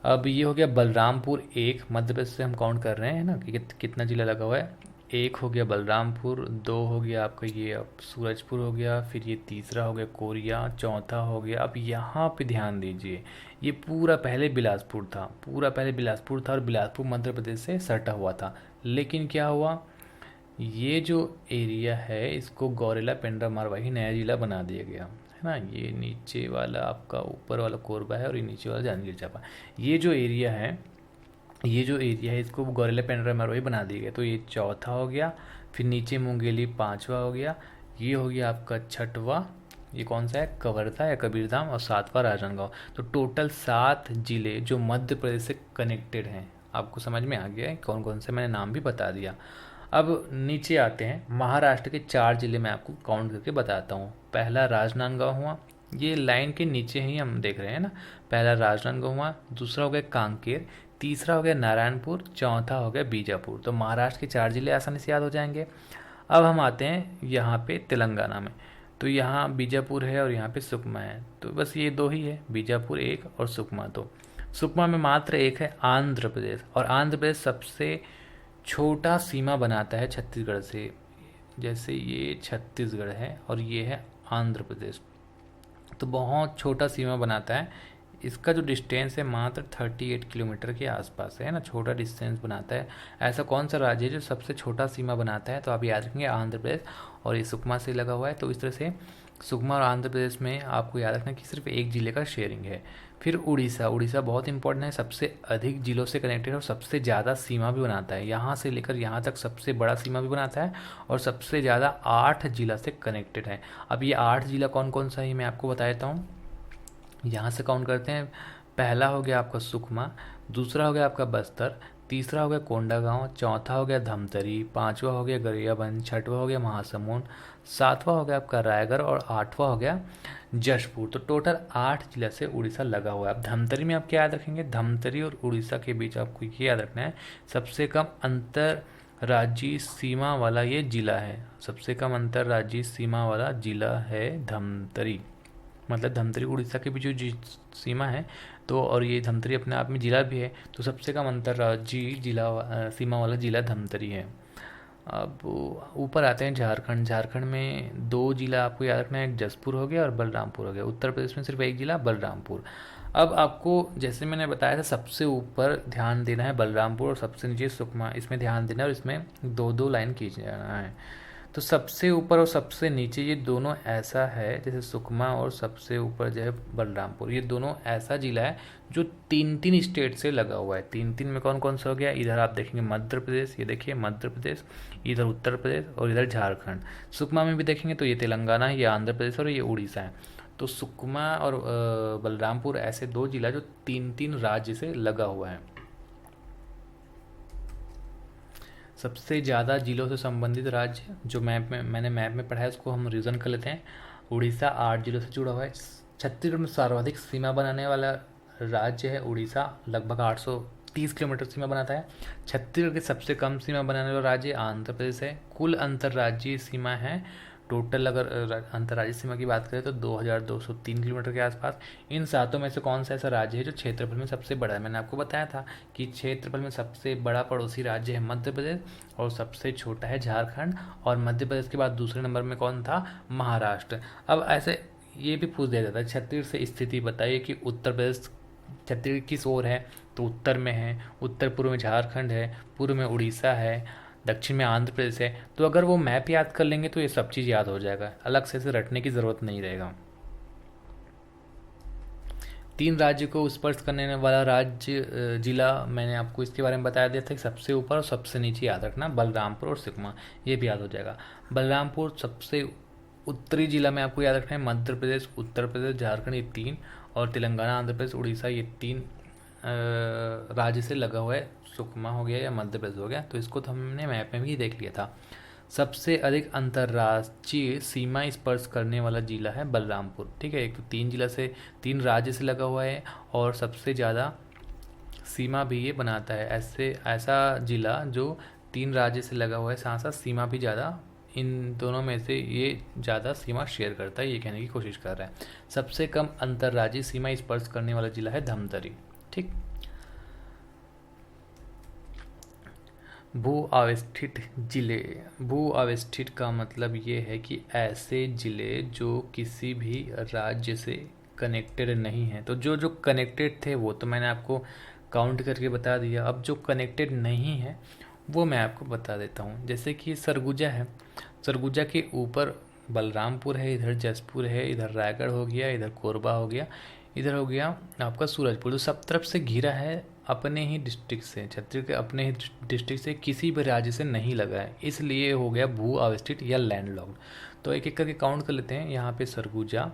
अब ये हो गया बलरामपुर 1, मध्य प्रदेश से हम काउंट कर रहे हैं ना कि कितना ज़िला लगा हुआ है। एक हो गया बलरामपुर, दो हो गया आपका ये अब सूरजपुर हो गया, फिर ये तीसरा हो गया कोरिया, चौथा हो गया। अब यहाँ पे ध्यान दीजिए, ये पूरा पहले बिलासपुर था, पूरा पहले बिलासपुर था और बिलासपुर मध्य प्रदेश से सटा हुआ था। लेकिन क्या हुआ, ये जो एरिया है इसको गौरेला पेंड्रा मारवाही नया जिला बना दिया गया है ना। ये नीचे वाला आपका ऊपर वाला कोरबा है और ये नीचे वाला जांजगीर चांपा। ये जो एरिया है, ये जो एरिया है इसको गौरेला पेंड्रा मारवाही बना दिया गया। तो ये चौथा हो गया, फिर नीचे मुंगेली पांचवा हो गया, ये हो गया आपका छठवा, ये कौन सा है कवर्धा या कबीरधाम, और सातवां राजनांदगांव। तो टोटल 7 जिले जो मध्य प्रदेश से कनेक्टेड हैं। आपको समझ में आ गया है कौन कौन से, मैंने नाम भी बता दिया। अब नीचे आते हैं, महाराष्ट्र के 4 जिले मैं आपको काउंट करके बताता हूँ। पहला राजनांदगांव हुआ, ये लाइन के नीचे ही हम देख रहे हैं ना। पहला राजनांदगांव हुआ, दूसरा हो गया कांकेर, तीसरा हो गया नारायणपुर, चौथा हो गया बीजापुर। तो महाराष्ट्र के 4 जिले आसानी से याद हो जाएंगे। अब हम आते हैं यहाँ पे तेलंगाना में। तो यहाँ बीजापुर है और यहाँ पे सुकमा है, तो बस ये 2 ही है, बीजापुर एक और सुकमा 2। सुकमा में मात्र एक है आंध्र प्रदेश, और आंध्र प्रदेश सबसे छोटा सीमा बनाता है छत्तीसगढ़ से। जैसे ये छत्तीसगढ़ है और ये है आंध्र प्रदेश, तो बहुत छोटा सीमा बनाता है। इसका जो डिस्टेंस है मात्र 38 किलोमीटर के आसपास है ना, छोटा डिस्टेंस बनाता है। ऐसा कौन सा राज्य है जो सबसे छोटा सीमा बनाता है, तो आप याद रखेंगे आंध्र प्रदेश, और ये सुकमा से लगा हुआ है। तो इस तरह से सुकमा और आंध्र प्रदेश में आपको याद रखना कि सिर्फ एक जिले का शेयरिंग है। फिर उड़ीसा, उड़ीसा बहुत इंपॉर्टेंट है, सबसे अधिक जिलों से कनेक्टेड और सबसे ज़्यादा सीमा भी बनाता है। यहाँ से लेकर यहाँ तक सबसे बड़ा सीमा भी बनाता है और सबसे ज़्यादा 8 जिला से कनेक्टेड है। अब ये 8 जिला कौन कौन सा है मैं आपको बता देता हूँ। यहाँ से काउंट करते हैं। पहला हो गया आपका सुकमा, दूसरा हो गया आपका बस्तर, तीसरा हो गया कोंडागांव, चौथा हो गया धमतरी, पांचवा हो गया गरियाबंद, छठवा हो गया महासमुंद, सातवां हो गया आपका रायगढ़ और आठवां हो गया जशपुर। तो टोटल 8 जिला से उड़ीसा लगा हुआ है। अब धमतरी में आप क्या याद रखेंगे, धमतरी और उड़ीसा के बीच आपको ये याद रखना है सबसे कम अंतर राज्यीय सीमा वाला ये जिला है। सबसे कम अंतर राज्यीय सीमा वाला जिला है धमतरी, मतलब धमतरी उड़ीसा के बीच जो सीमा है। तो और ये धमतरी अपने आप में जिला भी है, तो सबसे कम अंतर्राज्यीय जिला सीमा वाला जिला धमतरी है। अब ऊपर आते हैं झारखंड। झारखंड में 2 जिला आपको याद रखना है, एक जसपुर हो गया और बलरामपुर हो गया। उत्तर प्रदेश में सिर्फ एक जिला बलरामपुर। अब आपको जैसे मैंने बताया था सबसे ऊपर ध्यान देना है बलरामपुर और सबसे नीचे सुकमा, इसमें ध्यान देना है और इसमें 2-2 लाइन खींचना है। तो सबसे ऊपर और सबसे नीचे ये दोनों ऐसा है, जैसे सुकमा और सबसे ऊपर जो है बलरामपुर, ये दोनों ऐसा जिला है जो 3-3 स्टेट से लगा हुआ है। 3-3 में कौन कौन सा हो गया, इधर आप देखेंगे मध्य प्रदेश, ये देखिए मध्य प्रदेश, इधर उत्तर प्रदेश और इधर झारखंड। सुकमा में भी देखेंगे तो ये तेलंगाना है, ये आंध्र प्रदेश और ये उड़ीसा है। तो सुकमा और बलरामपुर ऐसे 2 जिला जो 3-3 राज्य से लगा हुआ है। सबसे ज़्यादा जिलों से संबंधित राज्य जो मैंने मैप में पढ़ा है उसको हम रिवीजन कर लेते हैं। उड़ीसा 8 जिलों से जुड़ा हुआ है। छत्तीसगढ़ में सर्वाधिक सीमा बनाने वाला राज्य है उड़ीसा, लगभग 830 किलोमीटर सीमा बनाता है। छत्तीसगढ़ के सबसे कम सीमा बनाने वाला राज्य आंध्र प्रदेश है। कुल अंतर्राज्यीय सीमा है टोटल, अगर अंतर्राज्यीय सीमा की बात करें तो 2203 किलोमीटर के आसपास। इन 7 में से कौन सा ऐसा राज्य है जो क्षेत्रफल में सबसे बड़ा है। मैंने आपको बताया था कि क्षेत्रफल में सबसे बड़ा पड़ोसी राज्य है मध्य प्रदेश और सबसे छोटा है झारखंड, और मध्य प्रदेश के बाद दूसरे नंबर में कौन था, महाराष्ट्र। अब ऐसे ये भी पूछ दिया जाता है छत्तीसगढ़ से स्थिति बताइए कि उत्तर प्रदेश छत्तीसगढ़ किस ओर है, तो उत्तर में है, उत्तर पूर्व में झारखंड है, पूर्व में उड़ीसा है, दक्षिण में आंध्र प्रदेश है। तो अगर वो मैप याद कर लेंगे तो ये सब चीज़ याद हो जाएगा, अलग से इसे रटने की ज़रूरत नहीं रहेगा। 3 राज्य को स्पर्श करने वाला राज्य जिला मैंने आपको इसके बारे में बताया दिया था कि सबसे ऊपर और सबसे नीचे याद रखना बलरामपुर और सुकमा, ये भी याद हो जाएगा। बलरामपुर सबसे उत्तरी जिला में आपको याद रखना है मध्य प्रदेश, उत्तर प्रदेश, झारखंड, ये 3, और तेलंगाना, आंध्र प्रदेश, उड़ीसा, ये 3 राज्य से लगा हुआ है। सुकमा हो गया या मध्य प्रदेश हो गया, तो इसको तो हमने मैप में भी देख लिया था। सबसे अधिक अंतर्राष्ट्रीय सीमा स्पर्श करने वाला जिला है बलरामपुर, ठीक है। एक तो 3 जिला से 3 राज्य से लगा हुआ है और सबसे ज़्यादा सीमा भी ये बनाता है। ऐसा जिला जो 3 राज्य से लगा हुआ है, साथ साथ सीमा भी ज़्यादा, इन दोनों में से ये ज़्यादा सीमा शेयर करता है, ये कहने की कोशिश कर रहा है। सबसे कम अंतर्राज्यीय सीमा स्पर्श करने वाला जिला है धमतरी, ठीक। भू अवस्थित जिले। भू अवस्थित का मतलब ये है कि ऐसे जिले जो किसी भी राज्य से कनेक्टेड नहीं हैं। तो जो जो कनेक्टेड थे वो तो मैंने आपको काउंट करके बता दिया। अब जो कनेक्टेड नहीं है वो मैं आपको बता देता हूँ। जैसे कि सरगुजा है, सरगुजा के ऊपर बलरामपुर है, इधर जसपुर है, इधर रायगढ़ हो गया, इधर कोरबा हो गया, इधर हो गया आपका सूरजपुर। तो सब तरफ से घिरा है अपने ही डिस्ट्रिक्ट से, छत्तीसगढ़ के अपने ही डिस्ट्रिक्ट से, किसी भी राज्य से नहीं लगा है, इसलिए हो गया भू अवस्थित या लैंडलॉक्ड। तो एक एक करके काउंट कर लेते हैं। यहाँ पे सरगुजा,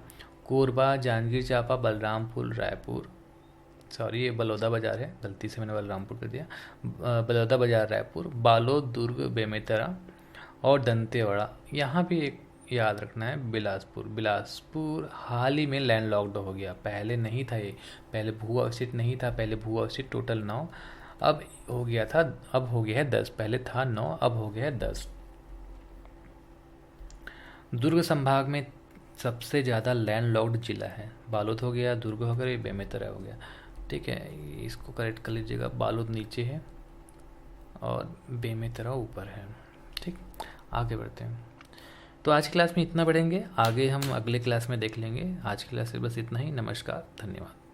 कोरबा, जांजगीर चांपा, बलरामपुर, रायपुर, सॉरी ये बलौदा बाजार है, गलती से मैंने बलरामपुर कर दिया, बलौदा बाजार, रायपुर, बालोद, दुर्ग, बेमेतरा और दंतेवाड़ा। यहाँ भी एक याद रखना है, बिलासपुर। बिलासपुर हाल ही में लैंडलॉक्ड हो गया, पहले नहीं था ये, पहले भू अवस्थित नहीं था, पहले भू अवस्थित टोटल 9, अब हो गया था, अब हो गया है 10, पहले था 9 अब हो गया है 10। दुर्ग संभाग में सबसे ज़्यादा लैंडलॉक्ड जिला है, बालोद हो गया, दुर्ग हो गया, बेमेतरा हो गया। ठीक है, इसको करेक्ट कर लीजिएगा, बालोद नीचे है और बेमेतरा ऊपर है। ठीक, आगे बढ़ते हैं। तो आज की क्लास में इतना पढ़ेंगे, आगे हम अगले क्लास में देख लेंगे। आज की क्लास से बस इतना ही। नमस्कार, धन्यवाद।